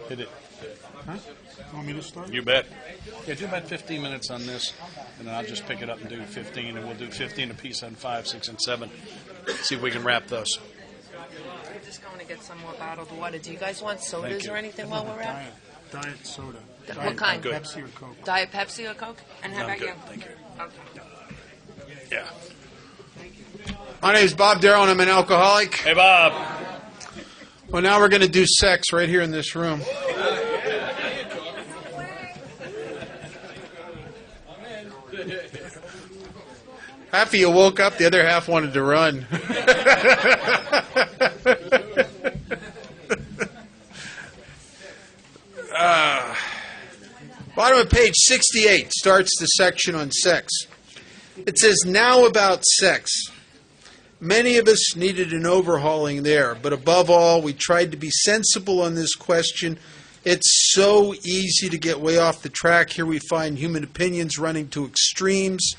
Hit it. Huh? Want me to start? You bet. Yeah, do about 15 minutes on this, and then I'll just pick it up and do 15, and we'll do 15 apiece on 5, 6, and 7. See if we can wrap those. We're just going to get some more bottled water. Do you guys want sodas Thank you. or anything while we're out? Diet soda. What kind? Good. Pepsi or Coke? Diet Pepsi or Coke? And how I'm about good. you? Thank you. Okay. Yeah. My name is Bob Darrell, and I'm an alcoholic. Hey, Bob. Well, now we're going to do sex right here in this room. Half of you woke up, the other half wanted to run. Bottom of page 68 starts the section on sex. It says, now about sex. Many of us needed an overhauling there, but above all, we tried to be sensible on this question. It's so easy to get way off the track. Here we find human opinions running to extremes,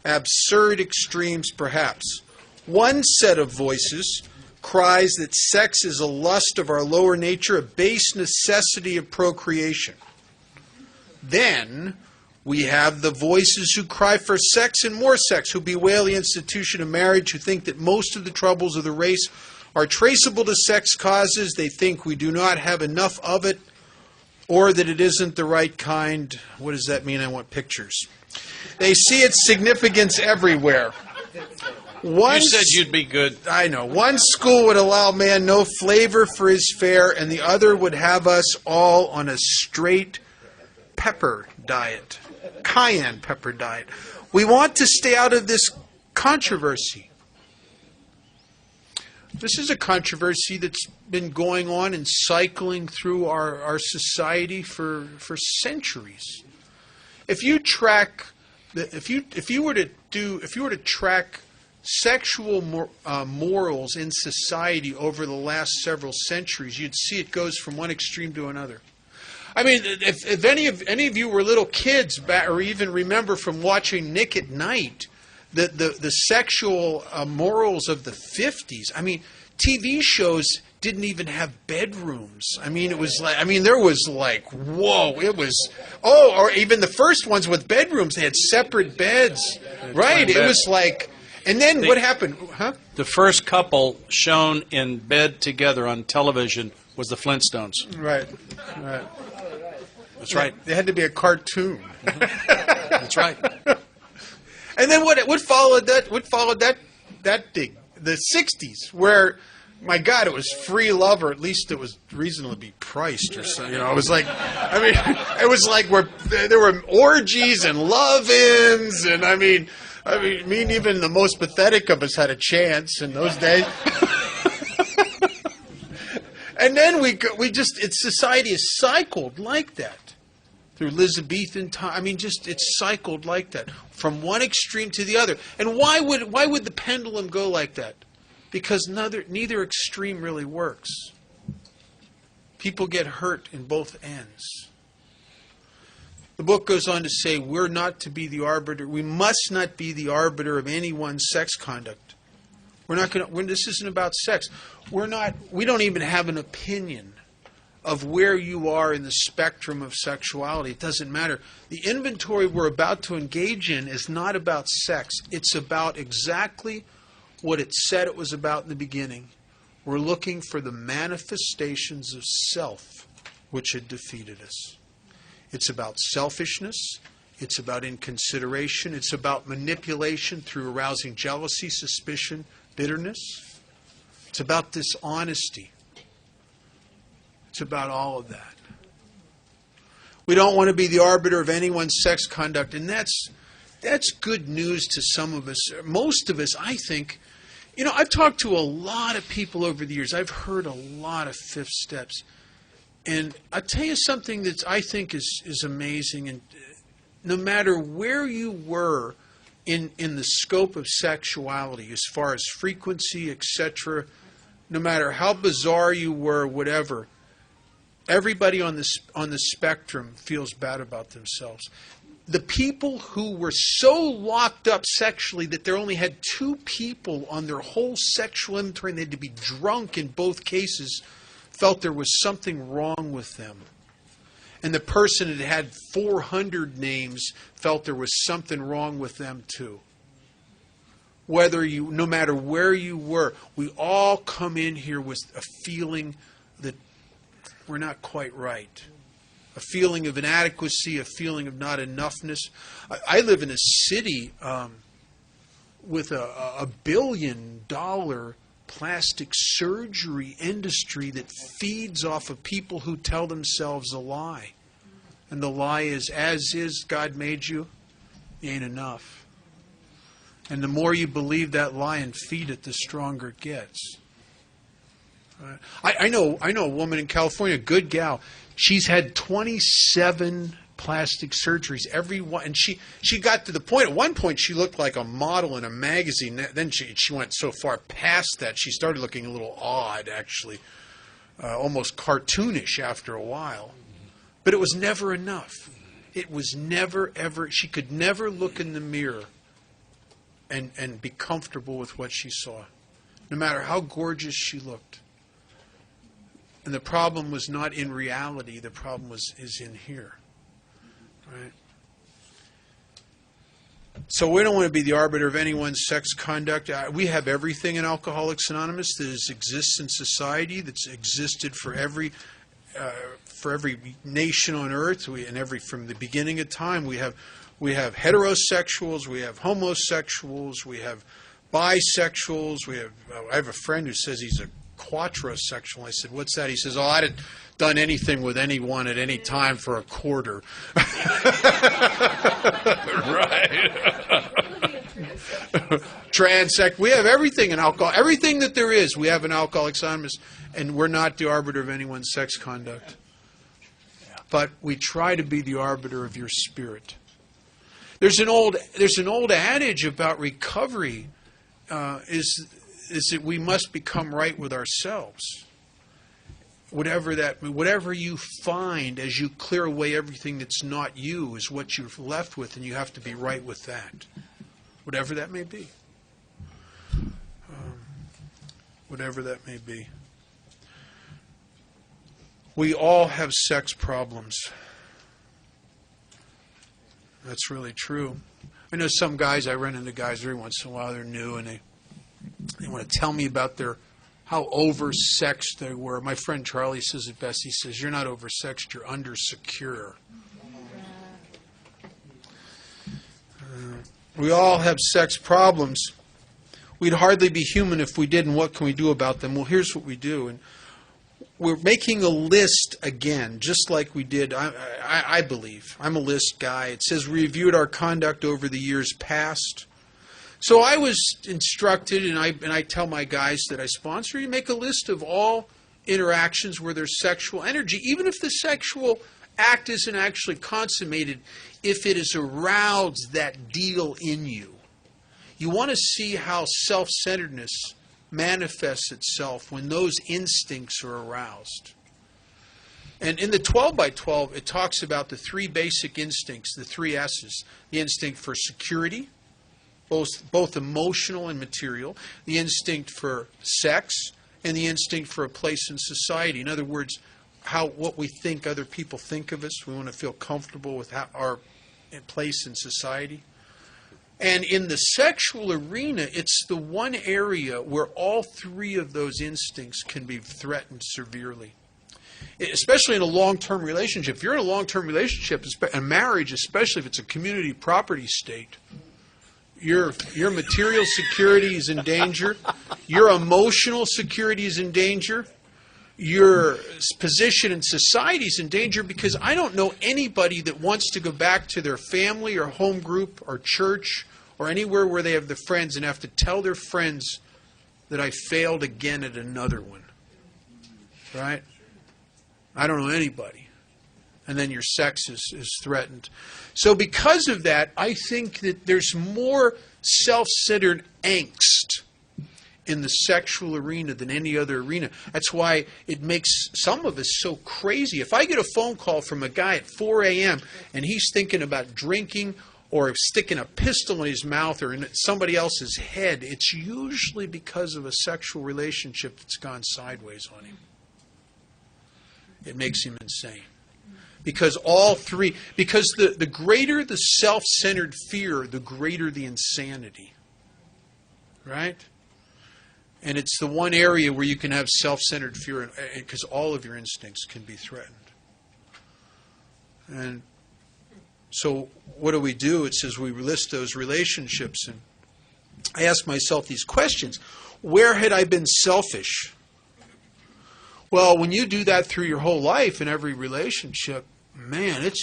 absurd extremes perhaps. One set of voices cries that sex is a lust of our lower nature, a base necessity of procreation. Then we have the voices who cry for sex and more sex, who bewail the institution of marriage, who think that most of the troubles of the race are traceable to sex causes. They think we do not have enough of it, or that it isn't the right kind. What does that mean? I want pictures. They see its significance everywhere. You said you'd be good. I know. One school would allow man no flavor for his fare, and the other would have us all on a straight pepper diet. Cayenne pepper diet. We want to stay out of this controversy. This is a controversy that's been going on and cycling through our society for centuries. If you track if you were to track sexual morals in society over the last several centuries, you'd see it goes from one extreme to another. I mean, if any of you were little kids, or even remember from watching Nick at Night, the sexual morals of the 50s. I mean, TV shows didn't even have bedrooms. I mean, it was like, there was like, whoa, it was, or even the first ones with bedrooms, they had separate beds, right? It was like, and then what happened? Huh? The first couple shown in bed together on television was the Flintstones. Right. That's right. They had to be a cartoon. That's right. And then what followed that thing? The 60s, where, my God, it was free love, or at least it was reasonably priced or something. It was like, it was like where there were orgies and love-ins, and I mean, even the most pathetic of us had a chance in those days. And then society is cycled like that through Elizabethan time. I mean, it's cycled like that from one extreme to the other. And why would the pendulum go like that? Because neither extreme really works. People get hurt in both ends. The book goes on to say we're not to be the arbiter. We must not be the arbiter of anyone's sex conduct. This isn't about sex. We don't even have an opinion of where you are in the spectrum of sexuality. It doesn't matter. The inventory we're about to engage in is not about sex. It's about exactly what it said it was about in the beginning. We're looking for the manifestations of self which had defeated us. It's about selfishness. It's about inconsideration. It's about manipulation through arousing jealousy, suspicion, bitterness. It's about dishonesty. It's about all of that. We don't want to be the arbiter of anyone's sex conduct, and that's good news to some of us. Most of us, I think, I've talked to a lot of people over the years. I've heard a lot of fifth steps. And I'll tell you something that I think is amazing. And no matter where you were in the scope of sexuality, as far as frequency, etc., no matter how bizarre you were, whatever, everybody on the spectrum feels bad about themselves. The people who were so locked up sexually that they only had 2 people on their whole sexual inventory, and they had to be drunk in both cases felt there was something wrong with them. And the person that had 400 names felt there was something wrong with them too. No matter where you were, we all come in here with a feeling that we're not quite right. A feeling of inadequacy, a feeling of not enoughness. I live in a city with a $1 billion plastic surgery industry that feeds off of people who tell themselves a lie. And the lie is, as is God made you, you ain't enough. And the more you believe that lie and feed it, the stronger it gets. Right? I know a woman in California, a good gal. She's had 27 plastic surgeries, every one, and she got to the point. At one point, she looked like a model in a magazine. Then she went so far past that she started looking a little odd, actually, almost cartoonish after a while. But it was never enough. It was never ever. She could never look in the mirror and be comfortable with what she saw, no matter how gorgeous she looked. And the problem was not in reality. The problem is in here. Right? So we don't want to be the arbiter of anyone's sex conduct. We have everything in Alcoholics Anonymous that exists in society, that's existed for every nation on earth, from the beginning of time. We have heterosexuals, we have homosexuals, we have bisexuals. I have a friend who says he's a quattrosexual. I said, "What's that?" He says, "Oh, I hadn't done anything with anyone at any time for a quarter." Right. Transex. We have everything in alcohol. Everything that there is, we have in Alcoholics Anonymous, and we're not the arbiter of anyone's sex conduct. But we try to be the arbiter of your spirit. There's an old adage about recovery, is that we must become right with ourselves. Whatever you find as you clear away everything that's not you is what you're left with, and you have to be right with that, whatever that may be. Whatever that may be. We all have sex problems. That's really true. I know some guys, I run into guys every once in a while, they're new, and they want to tell me about how oversexed they were. My friend Charlie says it best. He says, "You're not oversexed, you're undersecure." We all have sex problems. We'd hardly be human if we didn't. What can we do about them? Well, here's what we do. And we're making a list again, just like we did, I believe. I'm a list guy. It says we reviewed our conduct over the years past. So I was instructed, and I tell my guys that I sponsor, you make a list of all interactions where there's sexual energy, even if the sexual act isn't actually consummated, if it has aroused that deal in you. You want to see how self-centeredness manifests itself when those instincts are aroused. And in the 12 by 12, it talks about the three basic instincts, the three S's. The instinct for security, both emotional and material, the instinct for sex, and the instinct for a place in society. In other words, what we think other people think of us. We want to feel comfortable with our place in society. And in the sexual arena, it's the one area where all three of those instincts can be threatened severely. Especially in a long-term relationship. If you're in a long-term relationship, a marriage, especially if it's a community property state, your material security is in danger. Your emotional security is in danger. Your position in society is in danger, because I don't know anybody that wants to go back to their family or home group or church or anywhere where they have the friends and have to tell their friends that I failed again at another one. Right? I don't know anybody. And then your sex is threatened. So because of that, I think that there's more self-centered angst in the sexual arena than any other arena. That's why it makes some of us so crazy. If I get a phone call from a guy at 4 a.m. and he's thinking about drinking or sticking a pistol in his mouth or in somebody else's head, it's usually because of a sexual relationship that's gone sideways on him. it makes him insane. Because all three, because the greater the self-centered fear, the greater the insanity. Right? And it's the one area where you can have self-centered fear because all of your instincts can be threatened. And so what do? It says we list those relationships. And I ask myself these questions. Where had I been selfish? Well, when you do that through your whole life in every relationship, man, it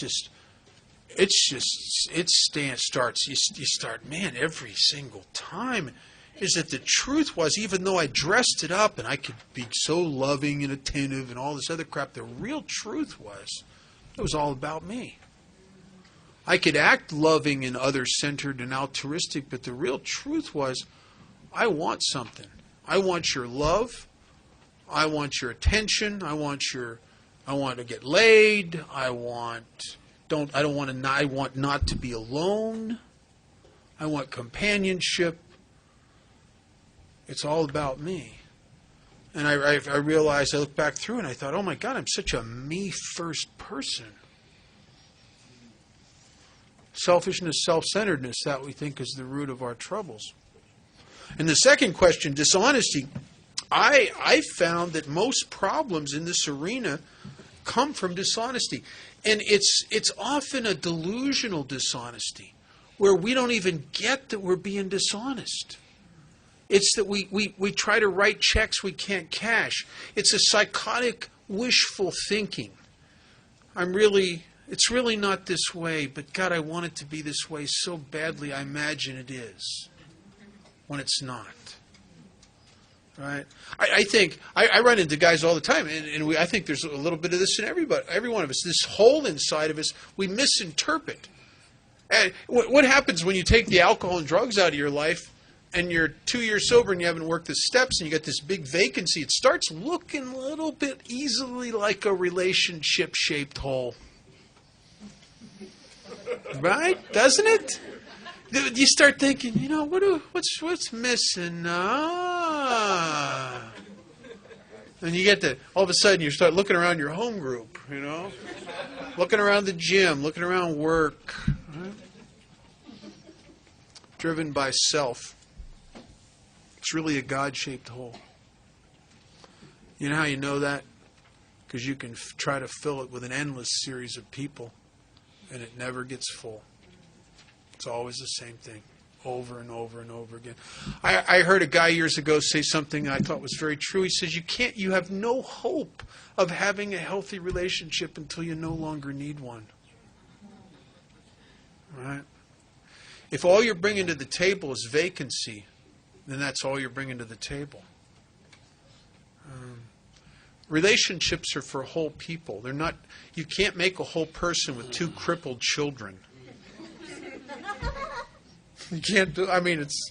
starts, you start, man, every single time is that the truth was, even though I dressed it up and I could be so loving and attentive and all this other crap, the real truth was, it was all about me. I could act loving and other-centered and altruistic, but the real truth was, I want something. I want your love. I want your attention. I want to get laid. I want not to be alone. I want companionship. It's all about me. And I realized, I looked back through and I thought, oh my God, I'm such a me-first person. Selfishness, self-centeredness, that we think is the root of our troubles. And the second question, dishonesty, I found that most problems in this arena come from dishonesty. And it's often a delusional dishonesty where we don't even get that we're being dishonest. It's that we try to write checks we can't cash. It's a psychotic, wishful thinking. It's really not this way, but God, I want it to be this way so badly I imagine it is, when it's not. Right? I think, I run into guys all the time, and I think there's a little bit of this in every one of us. This hole inside of us, we misinterpret. And what happens when you take the alcohol and drugs out of your life, and you're 2 years sober and you haven't worked the steps and you got this big vacancy? It starts looking a little bit easily like a relationship-shaped hole. Right? Doesn't it? You start thinking, what's missing? And you get all of a sudden you start looking around your home group, looking around the gym, looking around work, right? Driven by self. It's really a God-shaped hole. You know how you know that? Because you can try to fill it with an endless series of people, and it never gets full. It's always the same thing, over and over and over again. I heard a guy years ago say something I thought was very true. He says, you have no hope of having a healthy relationship until you no longer need one. Right? If all you're bringing to the table is vacancy, then that's all you're bringing to the table. Relationships are for whole people. They're not. You can't make a whole person with two crippled children. You can't do. I mean, it's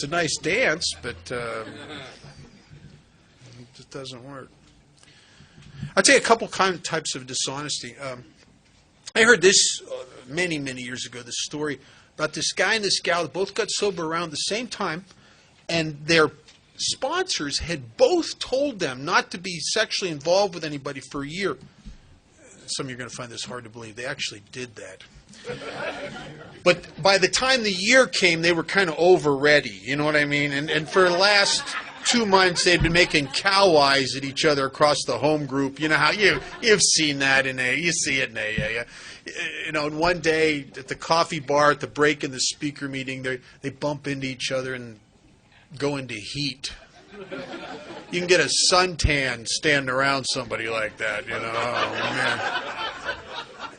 a nice dance, but it just doesn't work. I'll tell you a couple types of dishonesty. I heard this many years ago. This story about this guy and this gal that both got sober around the same time, and their sponsors had both told them not to be sexually involved with anybody for a year. Some of you are going to find this hard to believe. They actually did that. But by the time the year came, they were kind of over ready. You know what I mean? And for the last 2 months, they'd been making cow eyes at each other across the home group. You know how you've seen that in AA. You see it in AA. And one day at the coffee bar at the break in the speaker meeting, they bump into each other and go into heat. You can get a suntan standing around somebody like that, Oh, man.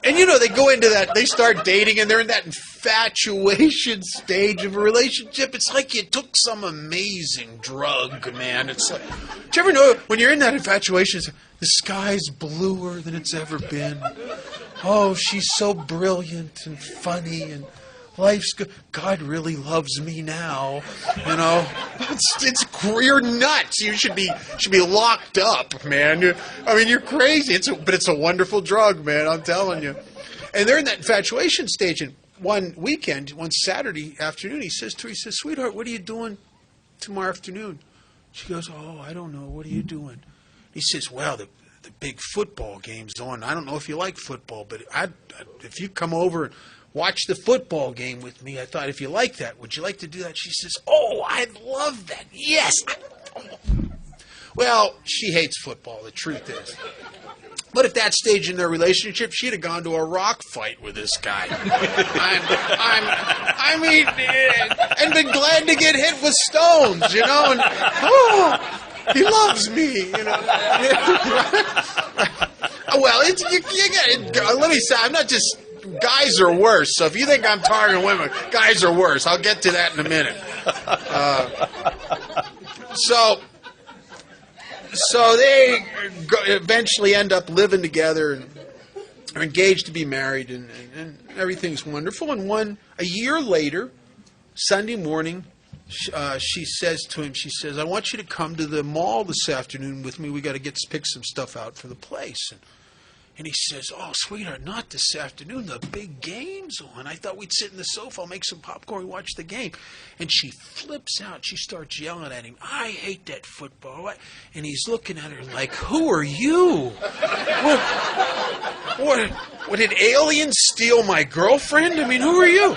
And they go into that, they start dating, and they're in that infatuation stage of a relationship. It's like you took some amazing drug, man. It's like, do you ever know when you're in that infatuation, it's like, the sky's bluer than it's ever been. Oh, she's so brilliant and funny, and life's good. God really loves me now. You're nuts. You should be locked up, man. You're crazy. But it's a wonderful drug, man. I'm telling you. And they're in that infatuation stage. And one Saturday afternoon, he says to her, sweetheart, what are you doing tomorrow afternoon? She goes, oh, I don't know. What are you doing? He says, well, the the big football game's on. I don't know if you like football, but if you come over and watch the football game with me, I thought, if you like that, would you like to do that? She says, oh, I'd love that. Yes. Well, she hates football, the truth is. But at that stage in their relationship, she'd have gone to a rock fight with this guy. And been glad to get hit with stones, you know. And he loves me, you know. Well, let me say, I'm not just. Guys are worse. So if you think I'm targeting women, guys are worse. I'll get to that in a minute. So they eventually end up living together and are engaged to be married, and everything's wonderful. And a year later, Sunday morning, she says to him, she says, I want you to come to the mall this afternoon with me. We got to pick some stuff out for the place. And he says, oh, sweetheart, not this afternoon. The big game's on. I thought we'd sit in the sofa, I'll make some popcorn, watch the game. And she flips out. She starts yelling at him, I hate that football. And he's looking at her like, who are you? What did aliens steal my girlfriend? I mean, who are you?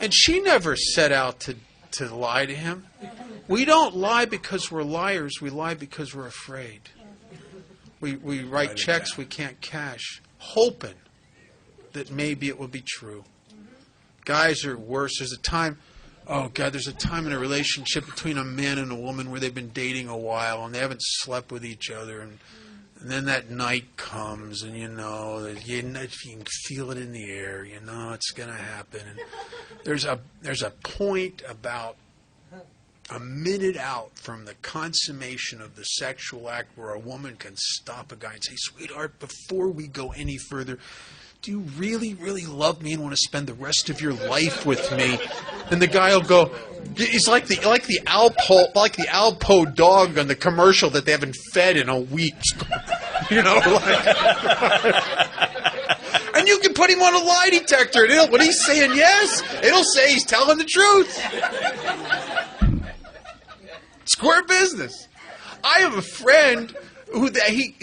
And she never set out to lie to him. We don't lie because we're liars. We lie because we're afraid. We write checks we can't cash, hoping that maybe it will be true. Guys are worse. There's a time in a relationship between a man and a woman where they've been dating a while and they haven't slept with each other, and then that night comes, and you can feel it in the air. You know it's going to happen. And there's a point about a minute out from the consummation of the sexual act where a woman can stop a guy and say, sweetheart, before we go any further, do you really, really love me and want to spend the rest of your life with me? And the guy will go, he's like the Alpo dog on the commercial that they haven't fed in a week. You know, and you can put him on a lie detector, and when he's saying yes, it'll say he's telling the truth. Square business. I have a friend who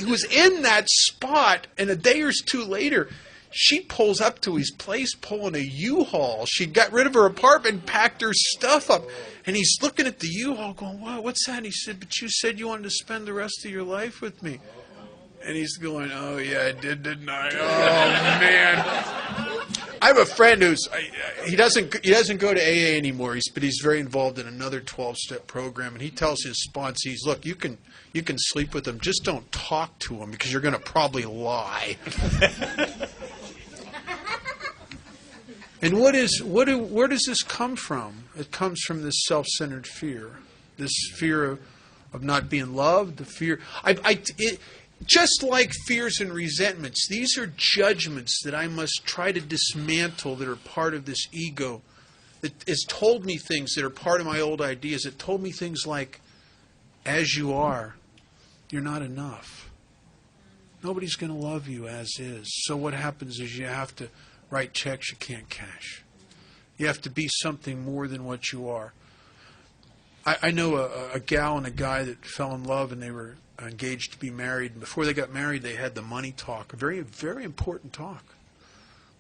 was in that spot, and a day or two later, she pulls up to his place pulling a U-Haul. She got rid of her apartment, packed her stuff up, and he's looking at the U-Haul going, wow, what's that? And he said, but you said you wanted to spend the rest of your life with me. And he's going, oh, yeah, I did, didn't I? Oh, man. I have a friend he doesn't go to AA anymore, but he's very involved in another 12-step program, and he tells his sponsees, look, you can sleep with them, just don't talk to them because you're going to probably lie. And where does this come from? It comes from this self-centered fear, this fear of not being loved, the fear. Just like fears and resentments, these are judgments that I must try to dismantle that are part of this ego that has told me things that are part of my old ideas. It told me things like, as you are, you're not enough. Nobody's going to love you as is. So what happens is you have to write checks you can't cash. You have to be something more than what you are. I know a gal and a guy that fell in love, and they were engaged to be married. And before they got married, they had the money talk, a very, very important talk,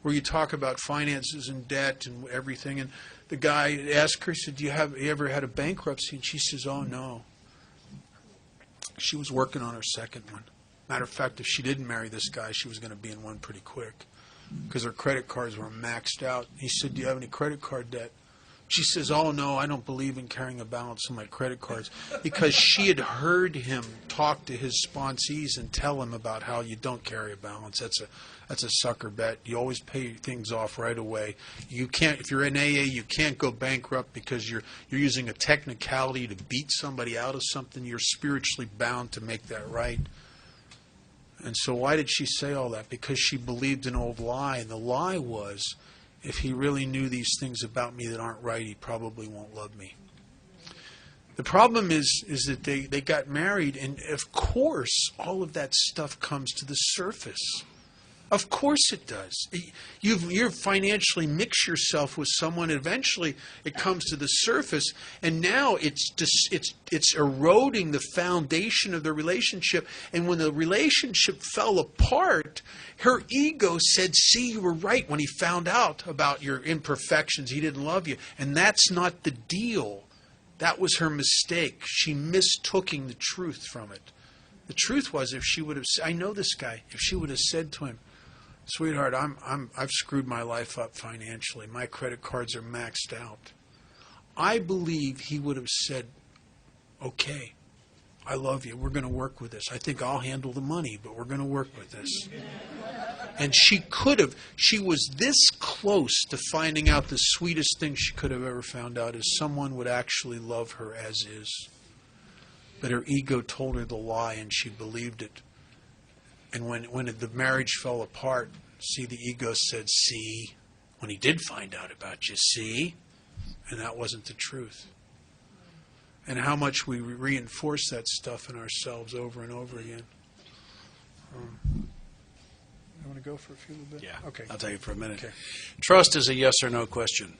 where you talk about finances and debt and everything. And the guy asked her, he said, you ever had a bankruptcy? And she says, oh, no. She was working on her second one. Matter of fact, if she didn't marry this guy, she was going to be in one pretty quick because her credit cards were maxed out. He said, do you have any credit card debt? She says, oh, no, I don't believe in carrying a balance on my credit cards, because she had heard him talk to his sponsees and tell him about how you don't carry a balance. That's a sucker bet. You always pay things off right away. You can't, if you're in AA, you can't go bankrupt because you're using a technicality to beat somebody out of something. You're spiritually bound to make that right. And so why did she say all that? Because she believed an old lie, and the lie was, if he really knew these things about me that aren't right, he probably won't love me. The problem is that they got married, and of course all of that stuff comes to the surface. Of course it does. You've financially mixed yourself with someone. Eventually, it comes to the surface, and now it's eroding the foundation of the relationship. And when the relationship fell apart, her ego said, "See, you were right when he found out about your imperfections. He didn't love you." And that's not the deal. That was her mistake. She mistooking the truth from it. The truth was, if she would have, I know this guy. If she would have said to him, "Sweetheart, I've screwed my life up financially. My credit cards are maxed out," I believe he would have said, "Okay, I love you. We're going to work with this. I think I'll handle the money, but we're going to work with this." And she was this close to finding out the sweetest thing she could have ever found out is someone would actually love her as is. But her ego told her the lie, and she believed it. And when the marriage fell apart, see, the ego said, "See," when he did find out about you, "See?" And that wasn't the truth. And how much we reinforce that stuff in ourselves over and over again. You want to go for a few little bit? Yeah. Okay. I'll tell you for a minute. Okay. Trust is a yes or no question.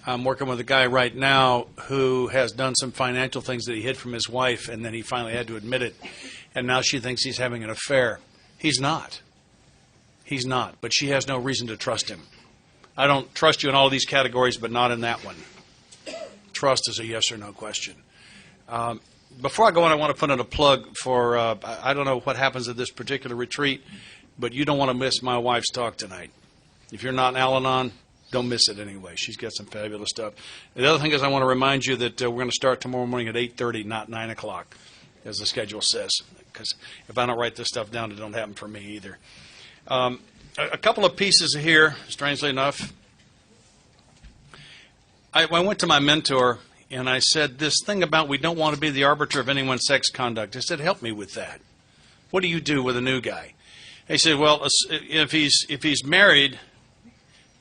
I'm working with a guy right now who has done some financial things that he hid from his wife, and then he finally had to admit it. And now she thinks he's having an affair. He's not. He's not. But she has no reason to trust him. I don't trust you in all of these categories, but not in that one. Trust is a yes or no question. Before I go on, I want to put in a plug for, I don't know what happens at this particular retreat, but you don't want to miss my wife's talk tonight. If you're not in Al-Anon, don't miss it anyway. She's got some fabulous stuff. The other thing is I want to remind you that we're going to start tomorrow morning at 8:30, not 9 o'clock, as the schedule says. Because if I don't write this stuff down, it don't happen for me either. A couple of pieces here, strangely enough. I went to my mentor, and I said, this thing about we don't want to be the arbiter of anyone's sex conduct. I said, help me with that. What do you do with a new guy? He said, well, if he's married,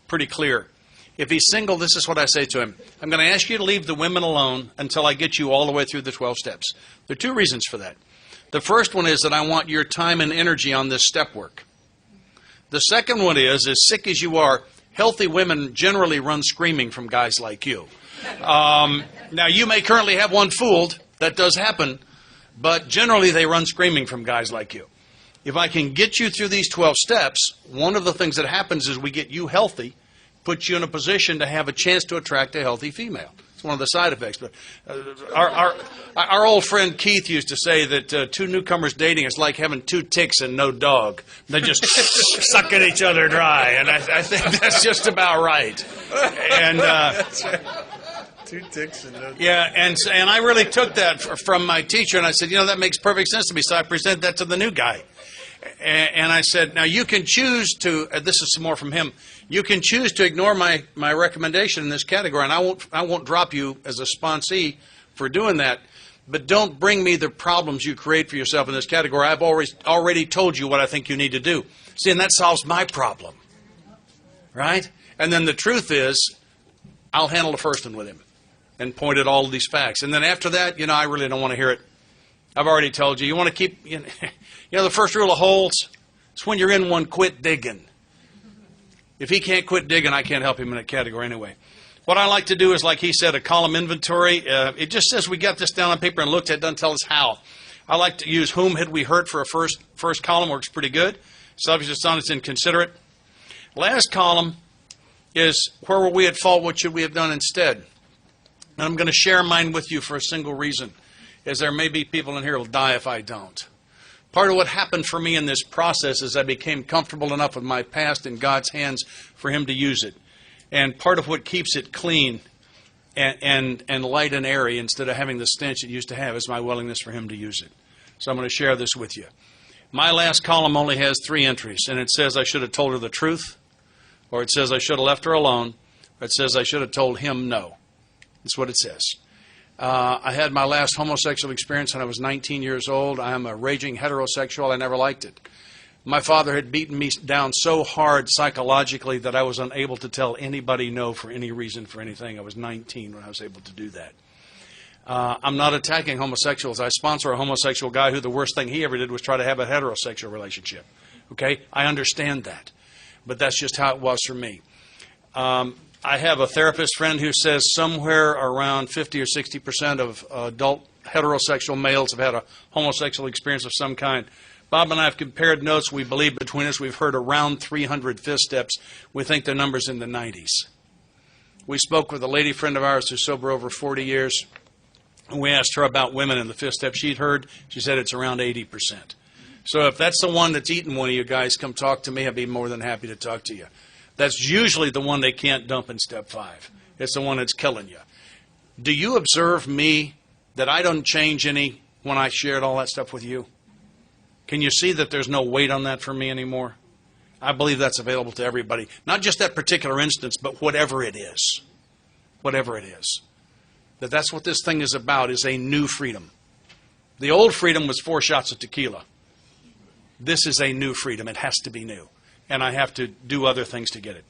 pretty clear. If he's single, this is what I say to him. I'm going to ask you to leave the women alone until I get you all the way through the 12 steps. There are two reasons for that. The first one is that I want your time and energy on this step work. The second one is, as sick as you are, healthy women generally run screaming from guys like you. Now, you may currently have one fooled. That does happen. But generally, they run screaming from guys like you. If I can get you through these 12 steps, one of the things that happens is we get you healthy, put you in a position to have a chance to attract a healthy female. It's one of the side effects. But our old friend Keith used to say that two newcomers dating is like having two ticks and no dog. They just sucking each other dry, and I think that's just about right. And That's right. Two ticks and no. yeah, and I really took that from my teacher, and I said, that makes perfect sense to me. So I present that to the new guy. And I said, now you can choose to, this is some more from him, you can choose to ignore my recommendation in this category, and I won't drop you as a sponsee for doing that, but don't bring me the problems you create for yourself in this category. I've already told you what I think you need to do. See, and that solves my problem, right? And then the truth is, I'll handle the first one with him and point at all of these facts. And then after that, I really don't want to hear it. I've already told you. You want to keep, the first rule of holes, it's when you're in one, quit digging. If he can't quit digging, I can't help him in that category anyway. What I like to do is, like he said, a column inventory. It just says we got this down on paper and looked at it, doesn't tell us how. I like to use whom had we hurt for a first column, works pretty good. Subject is on, it's inconsiderate. Last column is where were we at fault, what should we have done instead? And I'm going to share mine with you for a single reason, is there may be people in here who will die if I don't. Part of what happened for me in this process is I became comfortable enough with my past in God's hands for Him to use it. And part of what keeps it clean and light and airy instead of having the stench it used to have is my willingness for Him to use it. So I'm going to share this with you. My last column only has 3 entries, and it says I should have told her the truth, or it says I should have left her alone, or it says I should have told him no. That's what it says. I had my last homosexual experience when I was 19 years old. I am a raging heterosexual. I never liked it. My father had beaten me down so hard psychologically that I was unable to tell anybody no for any reason, for anything. I was 19 when I was able to do that. I'm not attacking homosexuals. I sponsor a homosexual guy who the worst thing he ever did was try to have a heterosexual relationship. Okay? I understand that. But that's just how it was for me. I have a therapist friend who says somewhere around 50 or 60% of adult heterosexual males have had a homosexual experience of some kind. Bob and I have compared notes. We believe between us we've heard around 300 fifth steps. We think the number's in the 90s. We spoke with a lady friend of ours who's sober over 40 years. And we asked her about women in the fifth step she'd heard. She said it's around 80%. So if that's the one that's eating one of you guys, come talk to me. I'd be more than happy to talk to you. That's usually the one they can't dump in step 5. It's the one that's killing you. Do you observe me that I don't change any when I shared all that stuff with you? Can you see that there's no weight on that for me anymore? I believe that's available to everybody. Not just that particular instance, but whatever it is. Whatever it is. That's what this thing is about, is a new freedom. The old freedom was 4 shots of tequila. This is a new freedom. It has to be new. And I have to do other things to get it.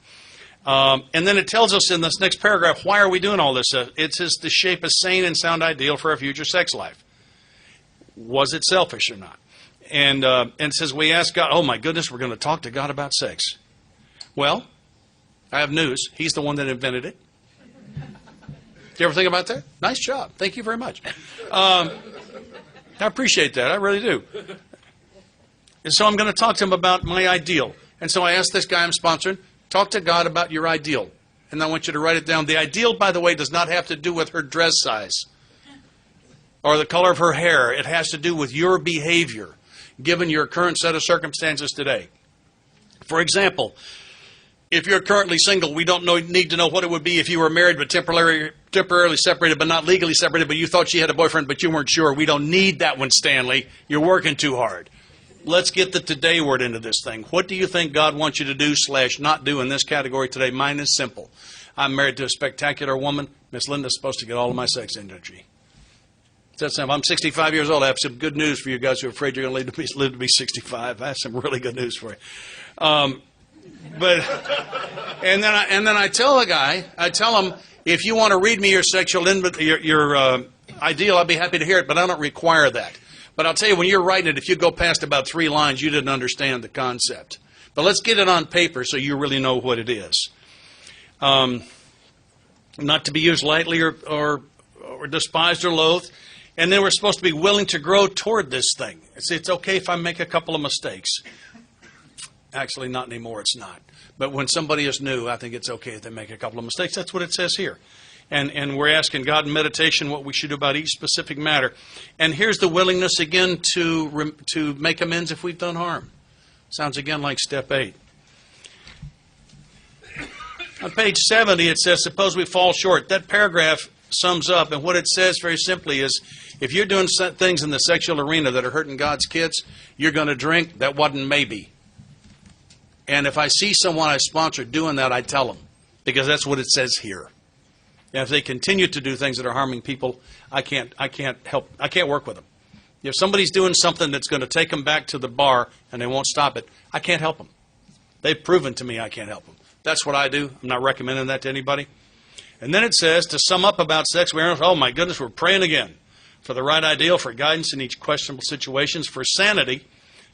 And then it tells us in this next paragraph, why are we doing all this? It says to shape a sane and sound ideal for a future sex life. Was it selfish or not? And it says we ask God, oh my goodness, we're going to talk to God about sex. Well, I have news. He's the one that invented it. Do you ever think about that? Nice job. Thank you very much. I appreciate that. I really do. And so I'm going to talk to him about my ideal. And so I asked this guy I'm sponsoring, talk to God about your ideal. And I want you to write it down. The ideal, by the way, does not have to do with her dress size or the color of her hair. It has to do with your behavior, given your current set of circumstances today. For example, if you're currently single, we don't need to know what it would be if you were married but temporarily separated, but not legally separated, but you thought she had a boyfriend, but you weren't sure. We don't need that one, Stanley. You're working too hard. Let's get the today word into this thing. What do you think God wants you to do / not do in this category today? Mine is simple. I'm married to a spectacular woman. Miss Linda's supposed to get all of my sex energy. It's that simple. I'm 65 years old. I have some good news for you guys who are afraid you're going to live to be 65. I have some really good news for you. And then I tell the guy, I tell him, if you want to read me your sexual your ideal, I'd be happy to hear it, but I don't require that. But I'll tell you, when you're writing it, if you go past about 3 lines, you didn't understand the concept. But let's get it on paper so you really know what it is. Not to be used lightly or despised or loathed. And then we're supposed to be willing to grow toward this thing. It's okay if I make a couple of mistakes. Actually, not anymore, it's not. But when somebody is new, I think it's okay if they make a couple of mistakes. That's what it says here. And we're asking God in meditation what we should do about each specific matter. And here's the willingness again to make amends if we've done harm. Sounds again like step 8. On page 70 it says, suppose we fall short. That paragraph sums up, and what it says very simply is, if you're doing things in the sexual arena that are hurting God's kids, you're going to drink, that wasn't maybe. And if I see someone I sponsor doing that, I tell them, because that's what it says here. And if they continue to do things that are harming people, I can't work with them. If somebody's doing something that's going to take them back to the bar and they won't stop it, I can't help them. They've proven to me I can't help them. That's what I do. I'm not recommending that to anybody. And then it says, to sum up about sex, oh my goodness, we're praying again for the right ideal, for guidance in each questionable situations, for sanity,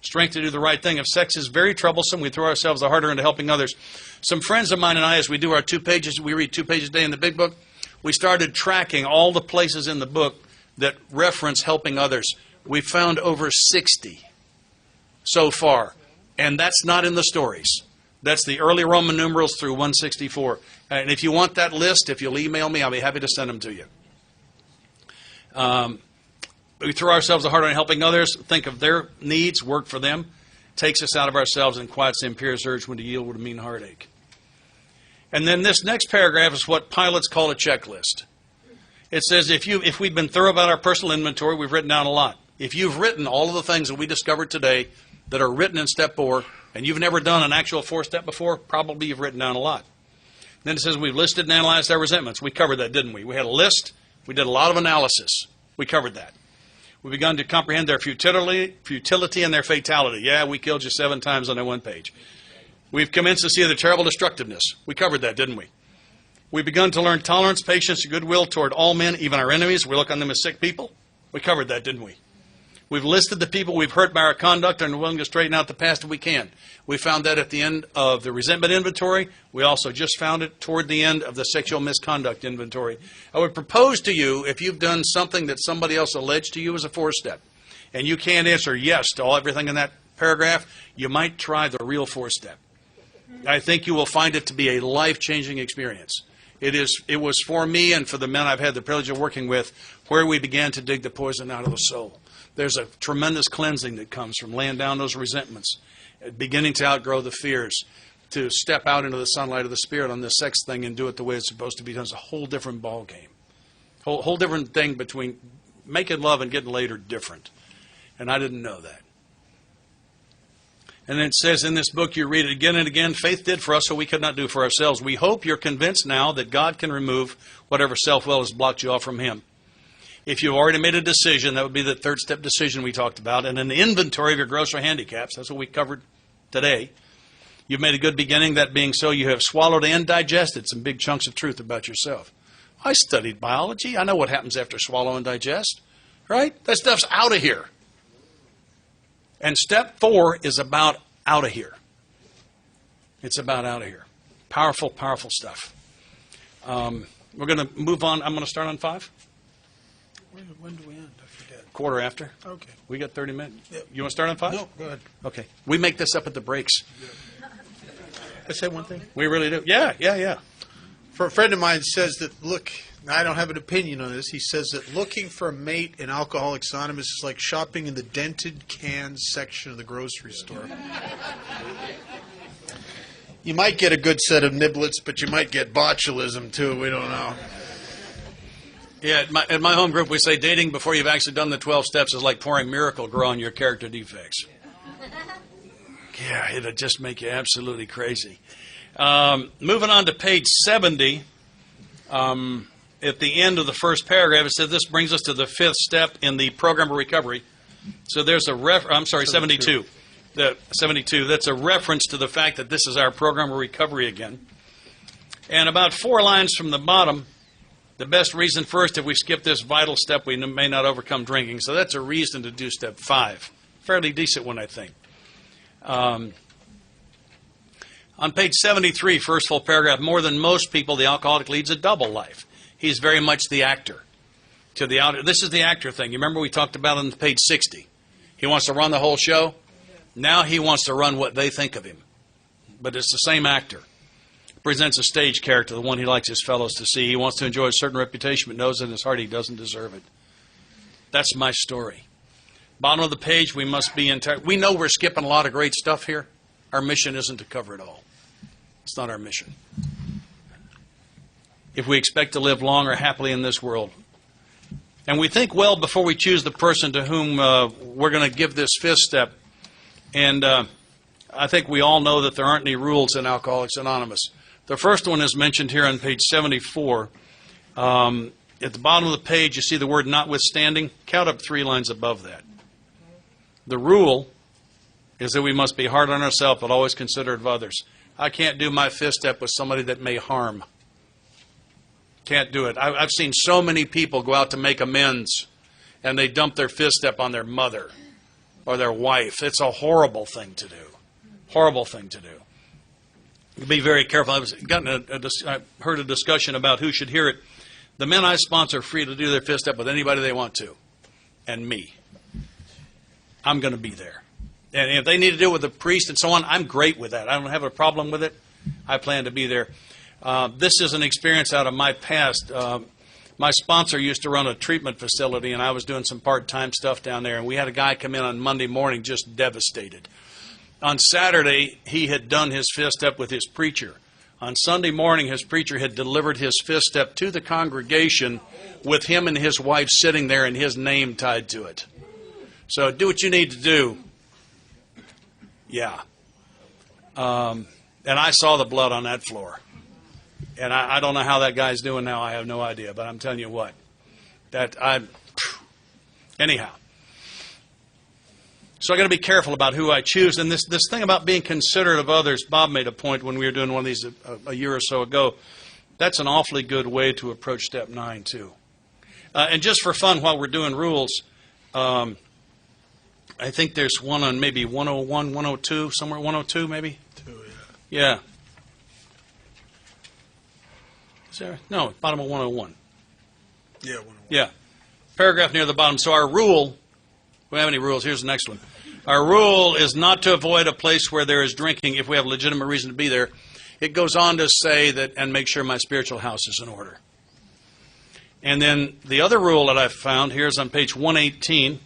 strength to do the right thing. If sex is very troublesome, we throw ourselves the harder into helping others. Some friends of mine and I, as we do our 2 pages, we read 2 pages a day in the big book, we started tracking all the places in the book that reference helping others. We found over 60 so far. And that's not in the stories. That's the early Roman numerals through 164. And if you want that list, if you'll email me, I'll be happy to send them to you. We throw ourselves the harder in helping others, think of their needs, work for them, takes us out of ourselves and quiets the imperious urge when to yield would mean heartache. And then this next paragraph is what pilots call a checklist. It says if we've been thorough about our personal inventory, we've written down a lot. If you've written all of the things that we discovered today that are written in step 4, and you've never done an actual 4-step before, probably you've written down a lot. Then it says we've listed and analyzed our resentments. We covered that, didn't we? We had a list. We did a lot of analysis. We covered that. We've begun to comprehend their futility and their fatality. Yeah, we killed you 7 times on that one page. We've commenced to see their terrible destructiveness. We covered that, didn't we? We've begun to learn tolerance, patience, and goodwill toward all men, even our enemies. We look on them as sick people. We covered that, didn't we? We've listed the people we've hurt by our conduct and are willing to straighten out the past if we can. We found that at the end of the resentment inventory. We also just found it toward the end of the sexual misconduct inventory. I would propose to you, if you've done something that somebody else alleged to you as a 4-step, and you can't answer yes to everything in that paragraph, you might try the real 4-step. I think you will find it to be a life-changing experience. It was for me and for the men I've had the privilege of working with where we began to dig the poison out of the soul. There's a tremendous cleansing that comes from laying down those resentments, beginning to outgrow the fears, to step out into the sunlight of the Spirit on this sex thing and do it the way it's supposed to be done. It's a whole different ball game. Whole different thing between making love and getting laid are different. And I didn't know that. And it says in this book, you read it again and again, faith did for us what we could not do for ourselves. We hope you're convinced now that God can remove whatever self-will has blocked you off from Him. If you've already made a decision, that would be the 3rd-step decision we talked about, and an inventory of your grosser handicaps. That's what we covered today. You've made a good beginning. That being so, you have swallowed and digested some big chunks of truth about yourself. I studied biology. I know what happens after swallow and digest, right? That stuff's out of here. And step 4 is about out of here. It's about out of here. Powerful, powerful stuff. We're going to move on. I'm going to start on 5. When do we end? I forget. Quarter after. Okay. We got 30 minutes. Yep. You want to start on 5? No, go ahead. Okay. We make this up at the breaks. I say one thing. We really do. Yeah. For a friend of mine says that, look, I don't have an opinion on this. He says that looking for a mate in Alcoholics Anonymous is like shopping in the dented cans section of the grocery store. You might get a good set of niblets, but you might get botulism too. We don't know. Yeah, at my home group, we say dating before you've actually done the 12 steps is like pouring Miracle Grow on your character defects. Yeah, it'll just make you absolutely crazy. Moving on to page 70, at the end of the first paragraph, it says this brings us to the 5th step in the program of recovery. So there's a 72. 72. That's a reference to the fact that this is our program of recovery again. And about 4 lines from the bottom, the best reason first, if we skip this vital step, we may not overcome drinking. So that's a reason to do step 5. Fairly decent one, I think. On page 73, first full paragraph, more than most people, the alcoholic leads a double life. He's very much the actor. To the outer, this is the actor thing. You remember we talked about on page 60. He wants to run the whole show. Now he wants to run what they think of him. But it's the same actor. Presents a stage character, the one he likes his fellows to see. He wants to enjoy a certain reputation, but knows in his heart he doesn't deserve it. That's my story. Bottom of the page, we must be entire. We know we're skipping a lot of great stuff here. Our mission isn't to cover it all. It's not our mission. If we expect to live long or happily in this world, and we think well before we choose the person to whom we're going to give this 5th step, and I think we all know that there aren't any rules in Alcoholics Anonymous. The first one is mentioned here on page 74. At the bottom of the page, you see the word notwithstanding. Count up 3 lines above that. The rule is that we must be hard on ourselves, but always considerate of others. I can't do my 5th step with somebody that may harm. Can't do it. I've seen so many people go out to make amends, and they dump their 5th step on their mother or their wife. It's a horrible thing to do. Horrible thing to do. Be very careful. I heard a discussion about who should hear it. The men I sponsor are free to do their 5th step with anybody they want to, and me. I'm going to be there. And if they need to do it with a priest and so on, I'm great with that. I don't have a problem with it. I plan to be there. This is an experience out of my past. My sponsor used to run a treatment facility, and I was doing some part-time stuff down there, and we had a guy come in on Monday morning just devastated. On Saturday, he had done his 5th step with his preacher. On Sunday morning, his preacher had delivered his 5th step to the congregation with him and his wife sitting there and his name tied to it. So do what you need to do. Yeah. And I saw the blood on that floor. And I don't know how that guy's doing now. I have no idea. But I'm telling you what. Anyhow. So I got to be careful about who I choose. And this thing about being considerate of others, Bob made a point when we were doing one of these a year or so ago. That's an awfully good way to approach step 9, too. And just for fun, while we're doing rules, I think there's one on maybe 101, 102, somewhere 102 maybe? Yeah. Is there? No, bottom of 101. Yeah. Yeah. Paragraph near the bottom. So our rule, we have any rules? Here's the next one. Our rule is not to avoid a place where there is drinking if we have legitimate reason to be there. It goes on to say that, and make sure my spiritual house is in order. And then the other rule that I've found here is on page 118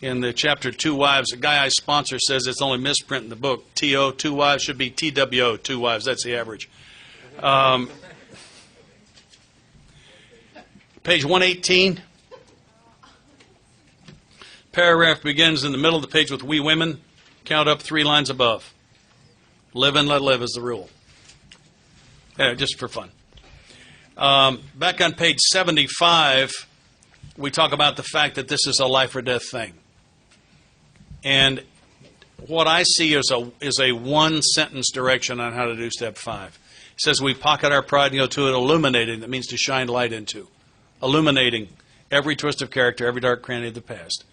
in the chapter 2 Wives. A guy I sponsor says it's only misprint in the book. T-O, 2 wives, should be T-W-O, 2 wives. That's the average. Page 118. Paragraph begins in the middle of the page with we women. Count up 3 lines above. Live and let live is the rule. Yeah, just for fun. Back on page 75, we talk about the fact that this is a life or death thing. And what I see is a one-sentence direction on how to do step 5. It says we pocket our pride and go to it illuminating. That means to shine light into. Illuminating every twist of character, every dark cranny of the past.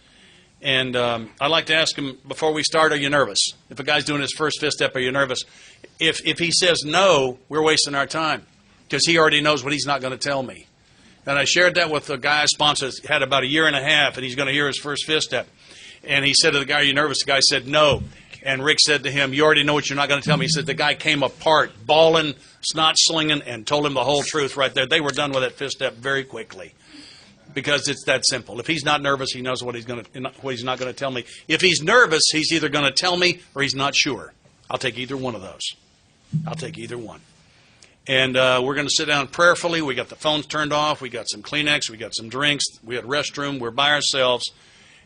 And I like to ask him before we start, are you nervous? If a guy's doing his first 5th step, are you nervous? If he says no, we're wasting our time because he already knows what he's not going to tell me. And I shared that with a guy I sponsored, had about a year and a half, and he's going to hear his first 5th step. And he said to the guy, are you nervous? The guy said no. And Rick said to him, you already know what you're not going to tell me. He said the guy came apart, bawling, snot slinging, and told him the whole truth right there. They were done with that 5th step very quickly. Because it's that simple. If he's not nervous, he knows what he's not going to tell me. If he's nervous, he's either going to tell me or he's not sure. I'll take either one of those. I'll take either one. And we're going to sit down prayerfully. We got the phones turned off. We got some Kleenex. We got some drinks. We had restroom. We're by ourselves.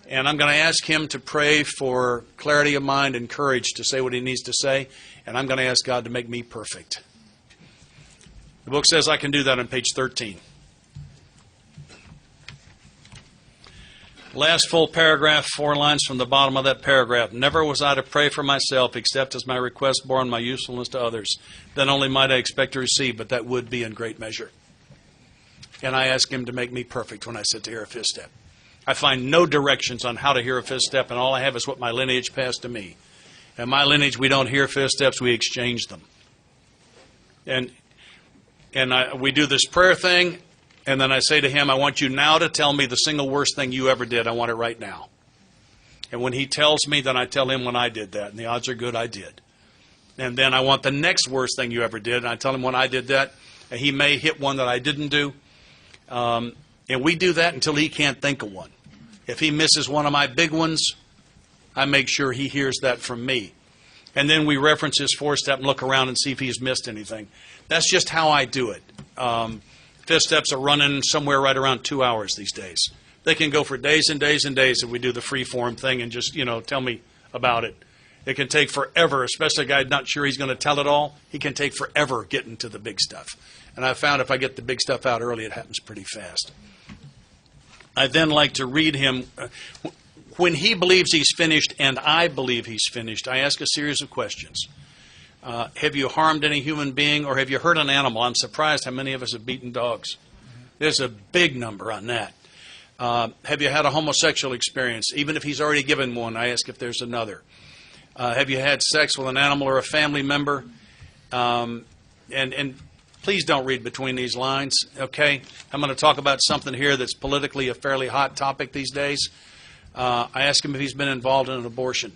And I'm going to ask him to pray for clarity of mind and courage to say what he needs to say. And I'm going to ask God to make me perfect. The book says I can do that on page 13. Last full paragraph, 4 lines from the bottom of that paragraph. Never was I to pray for myself, except as my request bore on my usefulness to others. Then only might I expect to receive, but that would be in great measure. And I ask him to make me perfect when I sit to hear a 5th step. I find no directions on how to hear a 5th step, and all I have is what my lineage passed to me. In my lineage, we don't hear 5th steps, we exchange them. And we do this prayer thing. And then I say to him, I want you now to tell me the single worst thing you ever did. I want it right now. And when he tells me, then I tell him when I did that. And the odds are good I did. And then I want the next worst thing you ever did. And I tell him when I did that. And he may hit one that I didn't do. And we do that until he can't think of one. If he misses one of my big ones, I make sure he hears that from me. And then we reference his 4-step and look around and see if he's missed anything. That's just how I do it. 5th steps are running somewhere right around 2 hours these days. They can go for days and days and days if we do the free form thing and just, tell me about it. It can take forever, especially a guy not sure he's going to tell it all. He can take forever getting to the big stuff. And I found if I get the big stuff out early, it happens pretty fast. I then like to read him. When he believes he's finished and I believe he's finished, I ask a series of questions. Have you harmed any human being or have you hurt an animal? I'm surprised how many of us have beaten dogs. There's a big number on that. Have you had a homosexual experience? Even if he's already given one, I ask if there's another. Have you had sex with an animal or a family member? And please don't read between these lines, okay? I'm going to talk about something here that's politically a fairly hot topic these days. I ask him if he's been involved in an abortion.